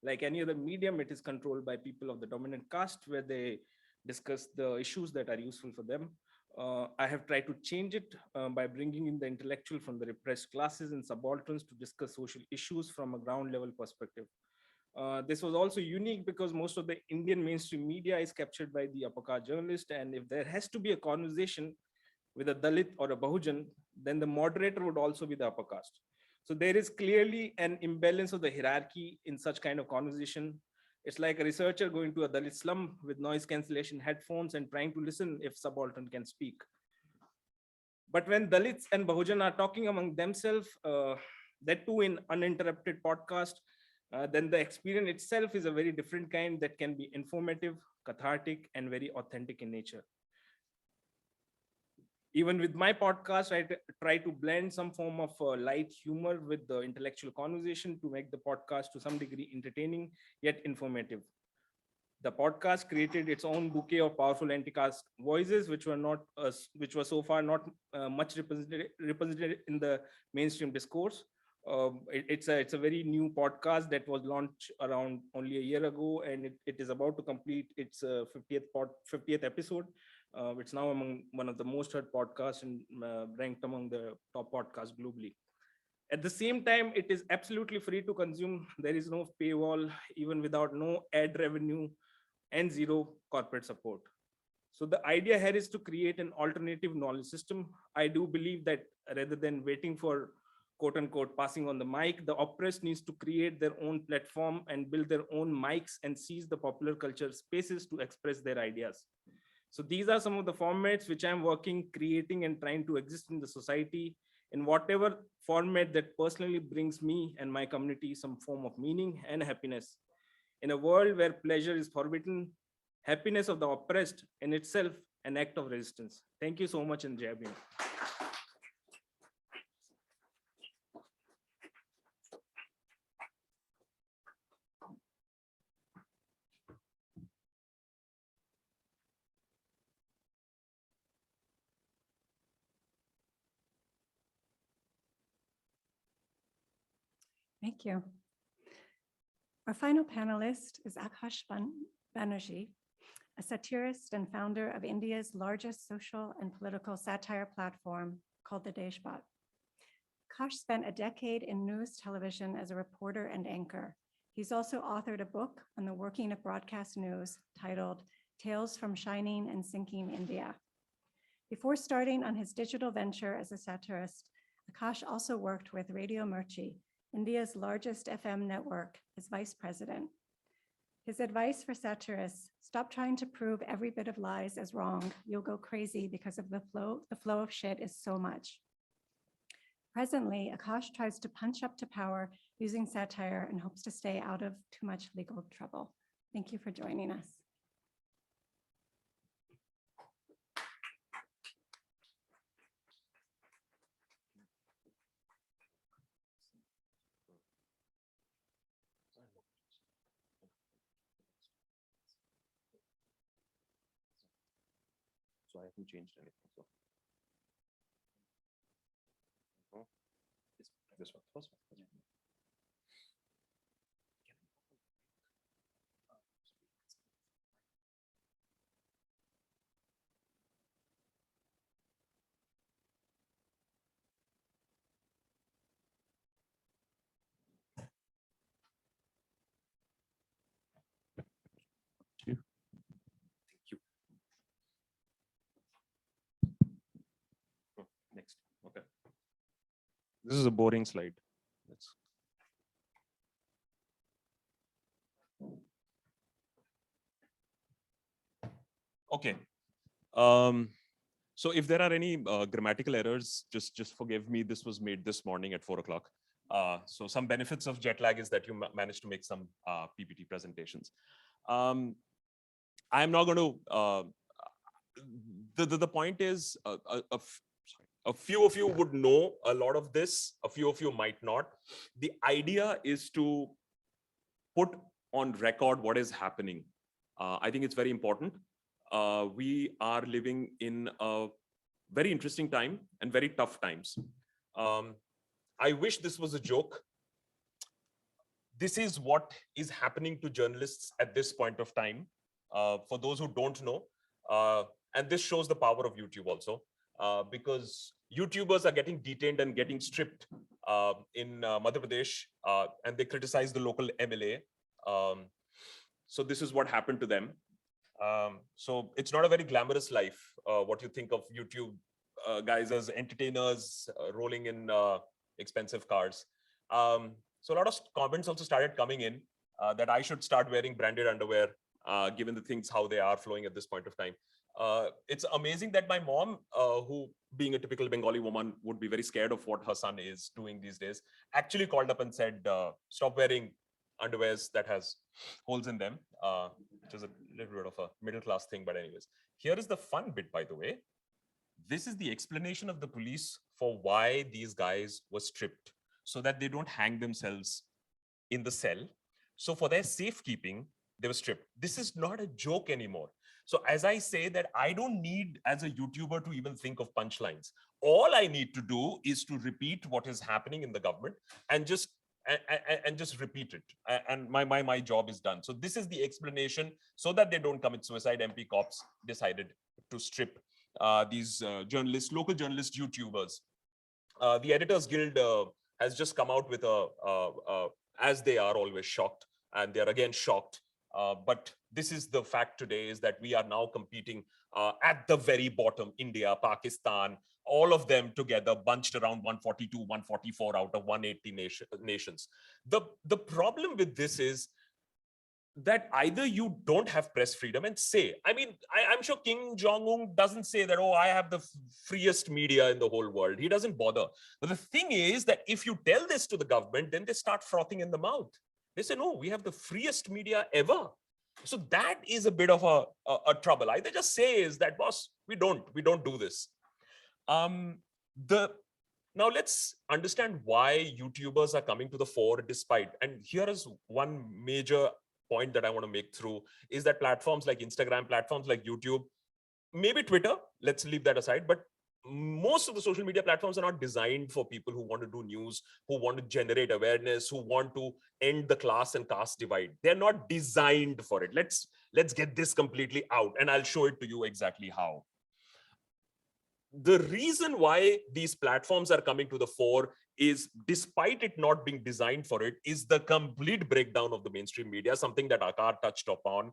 like any other medium, it is controlled by people of the dominant caste, where they discuss the issues that are useful for them. I have tried to change it by bringing in the intellectual from the repressed classes and subalterns to discuss social issues from a ground level perspective. This was also unique because most of the Indian mainstream media is captured by the Aakar journalist, and if there has to be a conversation with a Dalit or a Bahujan, then the moderator would also be the upper caste. So there is clearly an imbalance of the hierarchy in such kind of conversation. It's like a researcher going to a Dalit slum with noise cancellation headphones and trying to listen if subaltern can speak. But when Dalits and Bahujan are talking among themselves, that too in uninterrupted podcast, then the experience itself is a very different kind that can be informative, cathartic, and very authentic in nature. Even with my podcast, I try to blend some form of light humor with the intellectual conversation to make the podcast to some degree entertaining yet informative. The podcast created its own bouquet of powerful anti-caste voices, which were so far not much represented in the mainstream discourse. It's a very new podcast that was launched around only a year ago, and it is about to complete its 50th episode. It's now among one of the most heard podcasts and ranked among the top podcasts globally. At the same time, it is absolutely free to consume. There is no paywall, even without no ad revenue and zero corporate support. So the idea here is to create an alternative knowledge system. I do believe that rather than waiting for quote unquote passing on the mic, the oppressed needs to create their own platform and build their own mics and seize the popular culture spaces to express their ideas. So these are some of the formats which I'm working, creating, and trying to exist in the society in whatever format that personally brings me and my community some form of meaning and happiness. In a world where pleasure is forbidden, happiness of the oppressed in itself an act of resistance. Thank you so much, and Jai Bhim. Thank you. Our final panelist is Akash Banerjee, a satirist and founder of India's largest social and political satire platform, called the Deshbot. Akash spent a decade in news television as a reporter and anchor. He's also authored a book on the working of broadcast news titled Tales from Shining and Sinking India. Before starting on his digital venture as a satirist, Akash also worked with Radio Mirchi, India's largest FM network, as vice president. His advice for satirists: stop trying to prove every bit of lies as wrong. You'll go crazy because of the flow of shit is so much. Presently, Akash tries to punch up to power using satire and hopes to stay out of too much legal trouble. Thank you for joining us. So I haven't changed anything. So this one, first one. Thank you. Next. Okay. This is a boring slide. Okay. So if there are any grammatical errors, just forgive me. This was made this morning at 4 o'clock. So some benefits of jet lag is that you managed to make some PPT presentations. I'm not going to. The point is, a few of you would know a lot of this. A few of you might not. The idea is to put on record what is happening. I think it's very important. We are living in a very interesting time and very tough times. I wish this was a joke. This is what is happening to journalists at this point of time. For those who don't know, and this shows the power of YouTube also, because YouTubers are getting detained and getting stripped in Madhya Pradesh, and they criticize the local MLA. So this is what happened to them. So it's not a very glamorous life, what you think of YouTube guys as entertainers rolling in expensive cars. So a lot of comments also started coming in that I should start wearing branded underwear, given the things how they are flowing at this point of time. It's amazing that my mom, who being a typical Bengali woman would be very scared of what her son is doing these days, actually called up and said, stop wearing underwears that has holes in them, which is a little bit of a middle class thing. But anyways, here is the fun bit, by the way. This is the explanation of the police for why these guys were stripped, so that they don't hang themselves in the cell. So for their safekeeping, they were stripped. This is not a joke anymore. So as I say that I don't need as a YouTuber to even think of punchlines. All I need to do is to repeat what is happening in the government and just repeat it. And my job is done. So this is the explanation so that they don't commit suicide. MP cops decided to strip these journalists, local journalists, YouTubers. The Editors Guild has just come out with as they are always shocked, and they're again shocked. But this is the fact today, is that we are now competing at the very bottom. India, Pakistan, all of them together bunched around 142, 144 out of 180 nations. The problem with this is that either you don't have press freedom and say, I mean, I'm sure Kim Jong-un doesn't say that, oh, I have the freest media in the whole world. He doesn't bother. But the thing is that if you tell this to the government, then they start frothing in the mouth. They say, no, we have the freest media ever. So that is a bit of a trouble. Either just say is that, boss, we don't do this. Now let's understand why YouTubers are coming to the fore despite, and here is one major point that I want to make through, is that platforms like Instagram, platforms like YouTube, maybe Twitter, let's leave that aside, but most of the social media platforms are not designed for people who want to do news, who want to generate awareness, who want to end the class and caste divide. They're not designed for it. Let's get this completely out, and I'll show it to you exactly how. the reason why these platforms are coming to the fore is, despite it not being designed for it, is the complete breakdown of the mainstream media, something that Aakar touched upon.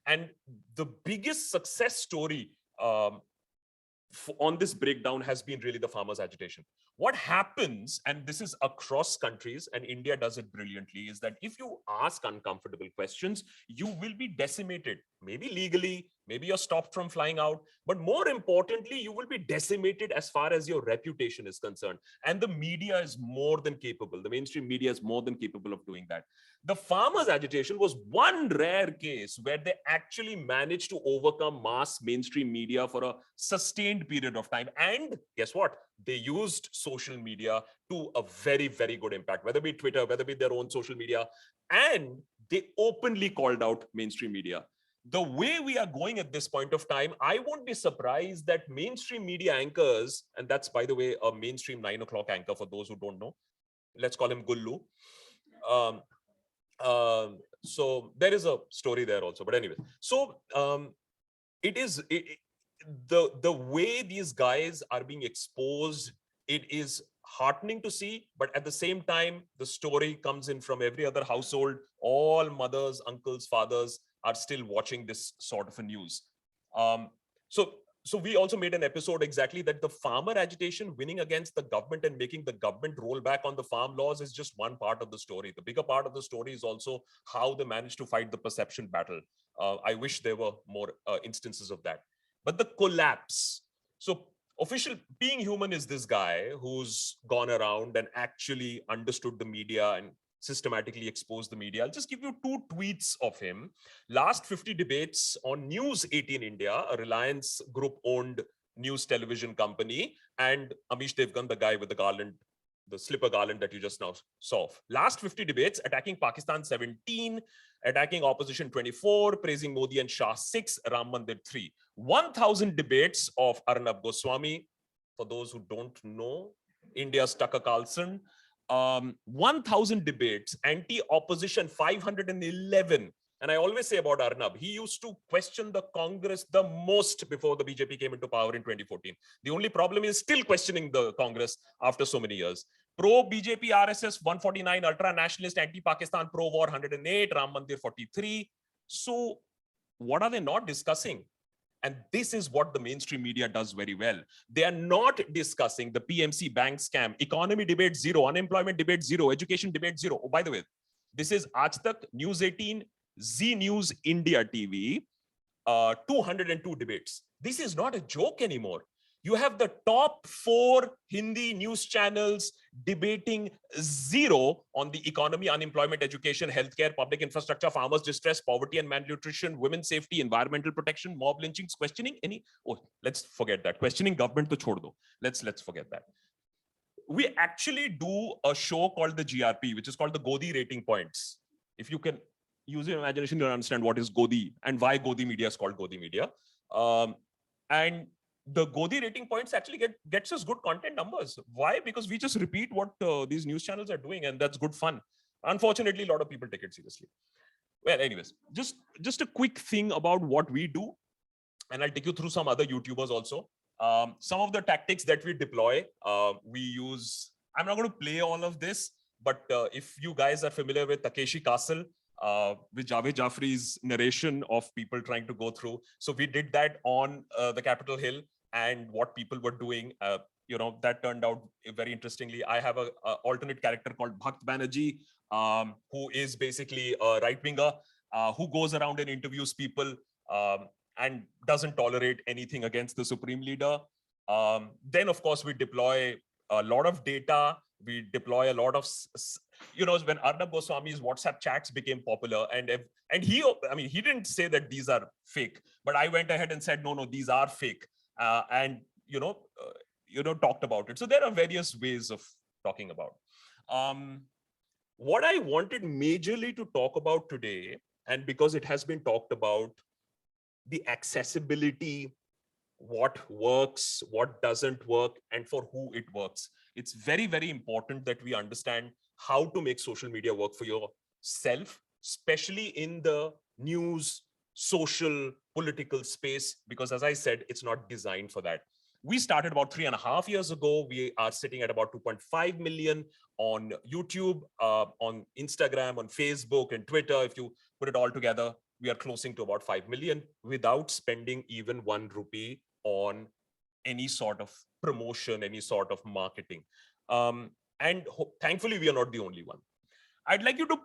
And the biggest success story on this breakdown has been really the farmers' agitation. What happens, and this is across countries, and India does it brilliantly, is that if you ask uncomfortable questions, you will be decimated. Maybe legally, maybe you're stopped from flying out, but more importantly, you will be decimated as far as your reputation is concerned. And the media is more than capable. The mainstream media is more than capable of doing that. The farmers' agitation was one rare case where they actually managed to overcome mass mainstream media for a sustained period of time. And guess what? They used social media to a very, very good impact, whether it be Twitter, whether it be their own social media, and they openly called out mainstream media. The way we are going at this point of time, I won't be surprised that mainstream media anchors, and that's, by the way, a mainstream 9 o'clock anchor for those who don't know, let's call him Gullu. So there is a story there also, but anyway, so the way these guys are being exposed, it is heartening to see, but at the same time, the story comes in from every other household. All mothers, uncles, fathers are still watching this sort of a news. So we also made an episode exactly that the farmer agitation winning against the government and making the government roll back on the farm laws is just one part of the story. The bigger part of the story is also how they managed to fight the perception battle. I wish there were more instances of that. But the collapse. So official being human is this guy who's gone around and actually understood the media and systematically exposed the media. I'll just give you 2 tweets of him. Last 50 debates on News 18 India, a Reliance Group owned news television company, and Amish Devgan, the guy with the garland, the slipper garland that you just now saw. Last 50 debates, attacking Pakistan 17, attacking opposition 24, praising Modi and Shah 6, Ram Mandir 3. 1,000 debates of Arnab Goswami. For those who don't know, India's Tucker Carlson. 1,000 debates, anti-opposition 511. And I always say about Arnab, he used to question the Congress the most before the BJP came into power in 2014. The only problem is still questioning the Congress after so many years. Pro-BJP RSS 149, ultra-nationalist, anti-Pakistan, pro-war 108, Ram Mandir 43. So what are they not discussing? And this is what the mainstream media does very well. They are not discussing the PMC bank scam, economy debate 0, unemployment debate 0, education debate 0. Oh, by the way, this is Aaj Tak, News 18, Z News India TV, 202 debates. This is not a joke anymore. You have the top 4 Hindi news channels debating 0 on the economy, unemployment, education, healthcare, public infrastructure, farmers' distress, poverty and malnutrition, women's safety, environmental protection, mob lynchings, questioning any. Oh, let's forget that. Questioning government to chhod do. Let's forget that. We actually do a show called the GRP, which is called the Godi rating points. If you can use your imagination, you'll understand what is Godi and why Godi media is called Godi media. And the Godi rating points actually gets us good content numbers. Why? Because we just repeat what these news channels are doing, and that's good fun. Unfortunately, a lot of people take it seriously. Well, anyways, just a quick thing about what we do, and I'll take you through some other YouTubers also. Some of the tactics that we deploy, we use. I'm not going to play all of this, but if you guys are familiar with Takeshi Castle, with Javed Jaffri's narration of people trying to go through. So we did that on the Capitol Hill, and what people were doing, that turned out very interestingly. I have an alternate character called Bhakt Banerjee, who is basically a right-winger, who goes around and interviews people and doesn't tolerate anything against the supreme leader. Then, of course, we deploy a lot of data. We deploy a lot of, when Arnab Goswami's WhatsApp chats became popular, and he didn't say that these are fake, but I went ahead and said, no, these are fake, and talked about it. So there are various ways of talking about. What I wanted majorly to talk about today, and because it has been talked about, the accessibility, what works, what doesn't work, and for who it works. It's very, very important that we understand how to make social media work for yourself, especially in the news, social, political space, because as I said, it's not designed for that. We started about 3.5 years ago. We are sitting at about 2.5 million on YouTube, on Instagram, on Facebook and Twitter. If you put it all together, we are closing to about 5 million without spending even 1 rupee on any sort of promotion, any sort of marketing. And thankfully, we are not the only one. I'd like you to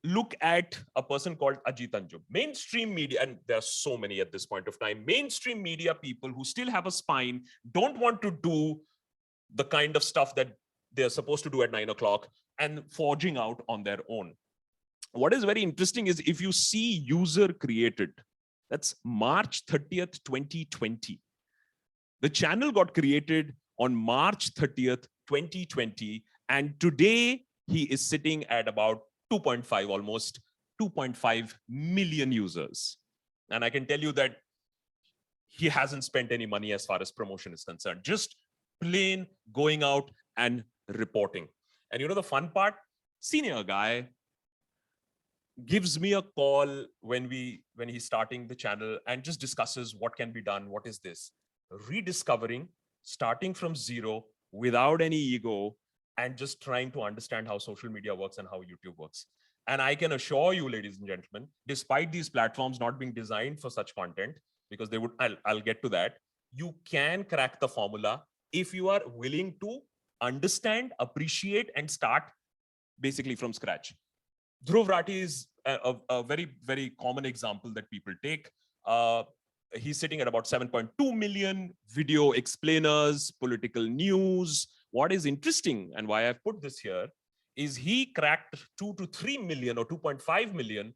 look at a person called Ajit Anjum. Mainstream media, and there are so many at this point of time, mainstream media people who still have a spine, don't want to do the kind of stuff that they're supposed to do at 9 o'clock and forging out on their own. What is very interesting is if you see user created, that's March 30th, 2020. The channel got created on March 30th, 2020. And today he is sitting at about 2.5, almost 2.5 million users. And I can tell you that he hasn't spent any money as far as promotion is concerned, just plain going out and reporting. And you know the fun part? Senior guy gives me a call when he's starting the channel and just discusses what can be done, what is this? Rediscovering, starting from zero, without any ego, and just trying to understand how social media works and how YouTube works. And I can assure you, ladies and gentlemen, despite these platforms not being designed for such content, because they would, I'll get to that, you can crack the formula if you are willing to understand, appreciate, and start basically from scratch. Dhruv Rathi is a very, very common example that people take. He's sitting at about 7.2 million video explainers, political news. What is interesting and why I've put this here is he cracked 2 to 3 million or 2.5 million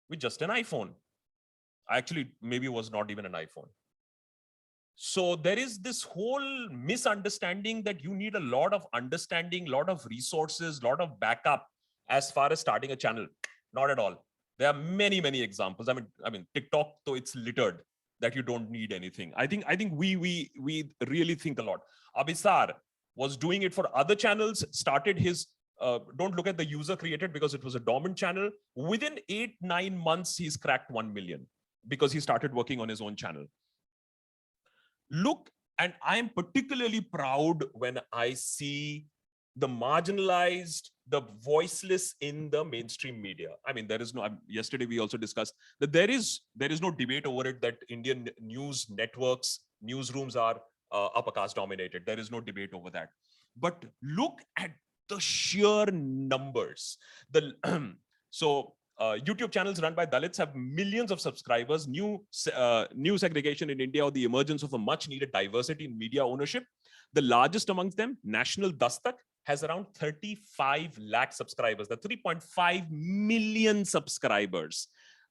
with just an iPhone. Actually, maybe it was not even an iPhone. So there is this whole misunderstanding that you need a lot of understanding, lot of resources, lot of backup as far as starting a channel. Not at all. There are many, many examples. I mean, TikTok, though it's littered that you don't need anything. I think we really think a lot. Abhisar was doing it for other channels, started his, don't look at the user created because it was a dormant channel. Within 8-9 months, he's cracked 1 million because he started working on his own channel. Look, and I'm particularly proud when I see the marginalized, the voiceless in the mainstream media. I mean, there is no, yesterday we also discussed that there is no debate over it that Indian news networks, newsrooms are upper caste dominated. There is no debate over that. But look at the sheer numbers. YouTube channels run by Dalits have millions of subscribers. New segregation in India or the emergence of a much needed diversity in media ownership. The largest amongst them, National Dastak, has around 35 lakh subscribers. The 3.5 million subscribers.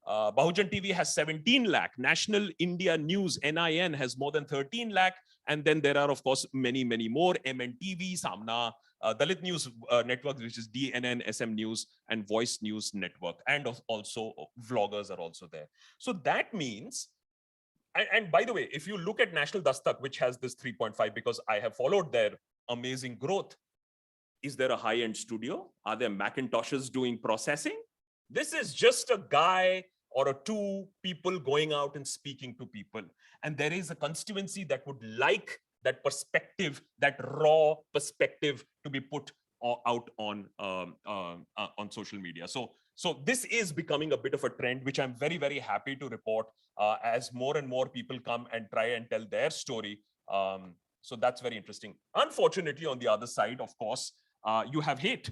Bahujan TV has 17 lakh. National India News, NIN, has more than 13 lakh. And then there are, of course, many, many more. MNTV, Samna, Dalit News Network, which is DNN, SM News, and Voice News Network. And also vloggers are also there. So that means, and by the way, if you look at National Dastak, which has this 3.5, because I have followed their amazing growth, is there a high-end studio? Are there Macintoshes doing processing? This is just a guy or two people going out and speaking to people. And there is a constituency that would like that perspective, that raw perspective to be put out on social media. So this is becoming a bit of a trend, which I'm very, very happy to report as more and more people come and try and tell their story. So that's very interesting. Unfortunately, on the other side, of course, you have hate.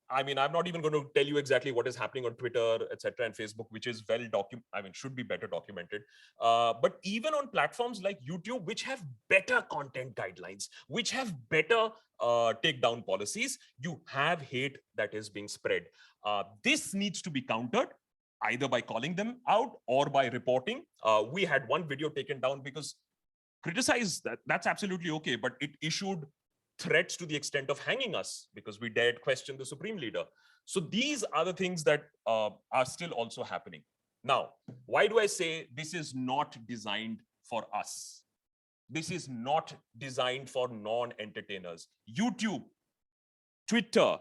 I mean, I'm not even going to tell you exactly what is happening on Twitter, etc., and Facebook, which is should be better documented. But even on platforms like YouTube, which have better content guidelines, which have better takedown policies, you have hate that is being spread. This needs to be countered either by calling them out or by reporting. We had one video taken down because criticize that's absolutely okay, but it issued threats to the extent of hanging us because we dared question the supreme leader. So these are the things that are still also happening. Now, why do I say this is not designed for us? This is not designed for non-entertainers. YouTube, Twitter,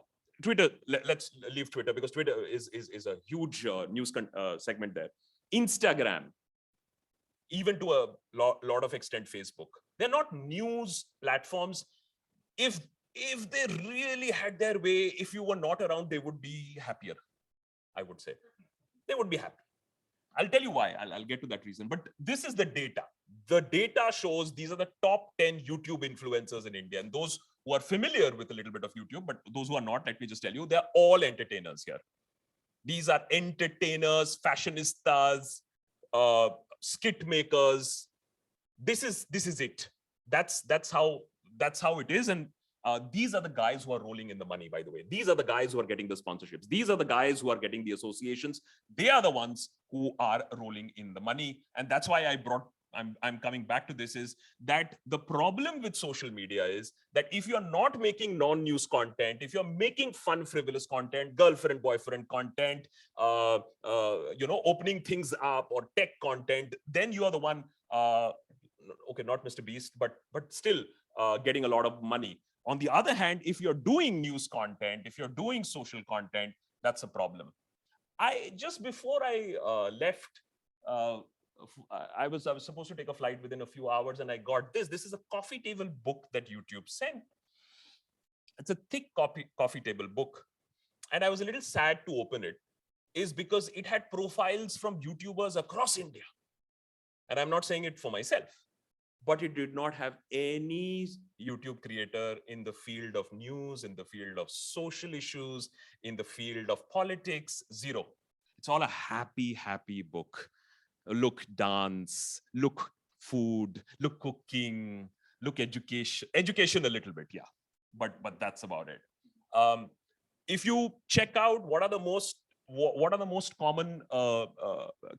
let's leave Twitter because Twitter is a huge news segment there. Instagram, even to a lot of extent Facebook. They're not news platforms. If they really had their way, if you were not around, they would be happier, I would say. They would be happy. I'll tell you why. I'll get to that reason. But this is the data. The data shows these are the top 10 YouTube influencers in India. And those who are familiar with a little bit of YouTube, but those who are not, let me just tell you, they're all entertainers here. These are entertainers, fashionistas, skit makers. This is it. That's how it is. And these are the guys who are rolling in the money, by the way. These are the guys who are getting the sponsorships. These are the guys who are getting the associations. They are the ones who are rolling in the money. And that's why I'm coming back to this, is that the problem with social media is that if you're not making non-news content, if you're making fun, frivolous content, girlfriend, boyfriend content, opening things up, or tech content, then you are the one, okay, not Mr. Beast, but still getting a lot of money. On the other hand, if you're doing news content, if you're doing social content, that's a problem. Just before I left, I was supposed to take a flight within a few hours, and I got this. This is a coffee table book that YouTube sent. It's a thick coffee table book. And I was a little sad to open it, is because it had profiles from YouTubers across India. And I'm not saying it for myself, but it did not have any YouTube creator in the field of news, in the field of social issues, in the field of politics, zero. It's all a happy, happy book. Look dance, look food, look cooking, look education a little bit, yeah, but that's about it. If you check out what are the most common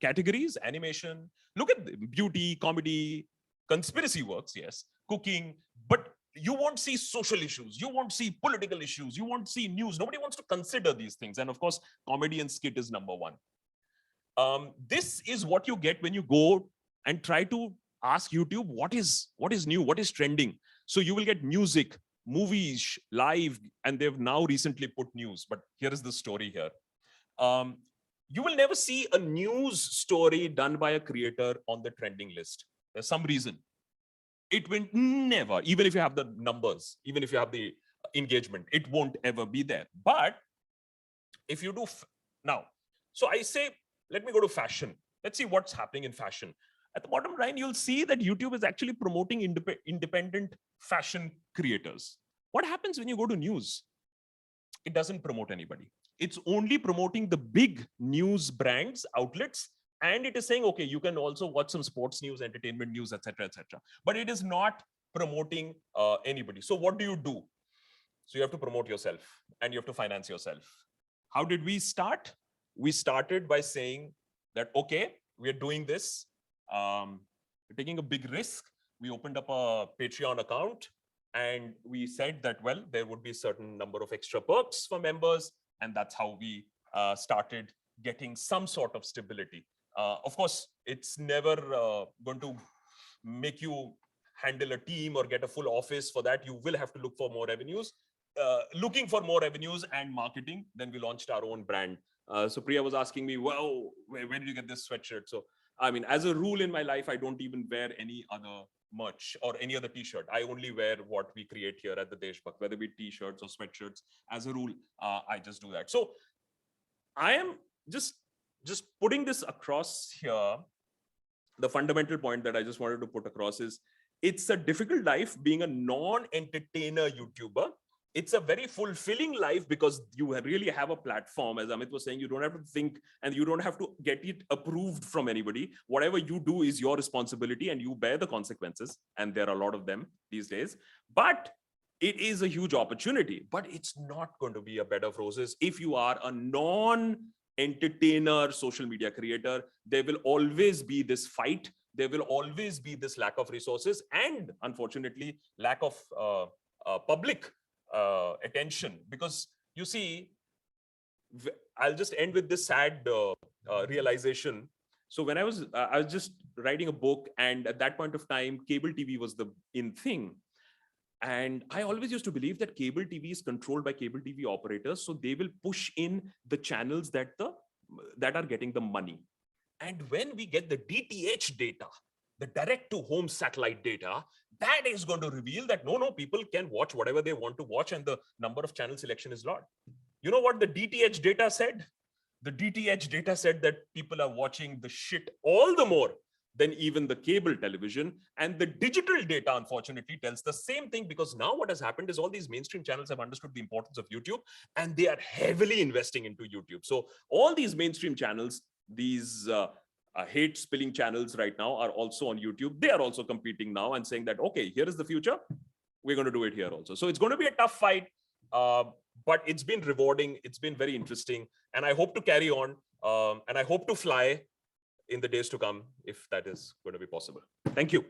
categories, animation, look at beauty, comedy, conspiracy works, yes, cooking, but you won't see social issues, you won't see political issues, you won't see news. Nobody wants to consider these things. And of course, comedy and skit is number one. This is what you get when you go and try to ask YouTube what is new, what is trending. So you will get music, movies, live, and they've now recently put news. But here is the story here. You will never see a news story done by a creator on the trending list. There's some reason. It will never, even if you have the numbers, even if you have the engagement, it won't ever be there. But if you do now, so I say, let me go to fashion. Let's see what's happening in fashion. At the bottom line, you'll see that YouTube is actually promoting independent fashion creators. What happens when you go to news? It doesn't promote anybody. It's only promoting the big news brands, outlets, and it is saying, okay, you can also watch some sports news, entertainment news, etc., etc. But it is not promoting anybody. So what do? So you have to promote yourself and you have to finance yourself. How did we start? We started by saying that, okay, we are doing this. We're taking a big risk. We opened up a Patreon account and we said that, well, there would be a certain number of extra perks for members. And that's how we started getting some sort of stability. Of course, it's never going to make you handle a team or get a full office. For that, you will have to look for more revenues. Looking for more revenues and marketing, then we launched our own brand. So Priya was asking me, well, where did you get this sweatshirt? So, I mean, as a rule in my life, I don't even wear any other merch or any other t-shirt. I only wear what we create here at the Deshbhakt, whether it be t-shirts or sweatshirts. As a rule, I just do that. So I am just putting this across here. The fundamental point that I just wanted to put across is it's a difficult life being a non-entertainer YouTuber. It's a very fulfilling life because you really have a platform. As Amit was saying, you don't have to think and you don't have to get it approved from anybody. Whatever you do is your responsibility and you bear the consequences. And there are a lot of them these days. But it is a huge opportunity. But it's not going to be a bed of roses. If you are a non-entertainer social media creator, there will always be this fight. There will always be this lack of resources and, unfortunately, lack of public attention. Because you see, I'll just end with this sad realization. So when I was just writing a book, and at that point of time, cable TV was the in thing. And I always used to believe that cable TV is controlled by cable TV operators. So they will push in the channels that are getting the money. And when we get the DTH data, the direct to home satellite data, that is going to reveal that no, people can watch whatever they want to watch and the number of channel selection is lot. You know what the DTH data said? The DTH data said that people are watching the shit all the more than even the cable television. And the digital data, unfortunately, tells the same thing, because now what has happened is all these mainstream channels have understood the importance of YouTube and they are heavily investing into YouTube. So all these mainstream channels, these hate spilling channels right now are also on YouTube. They are also competing now and saying that, okay, here is the future. We're going to do it here also. So it's going to be a tough fight, but it's been rewarding. It's been very interesting. And I hope to carry on and I hope to fly in the days to come, if that is going to be possible. Thank you.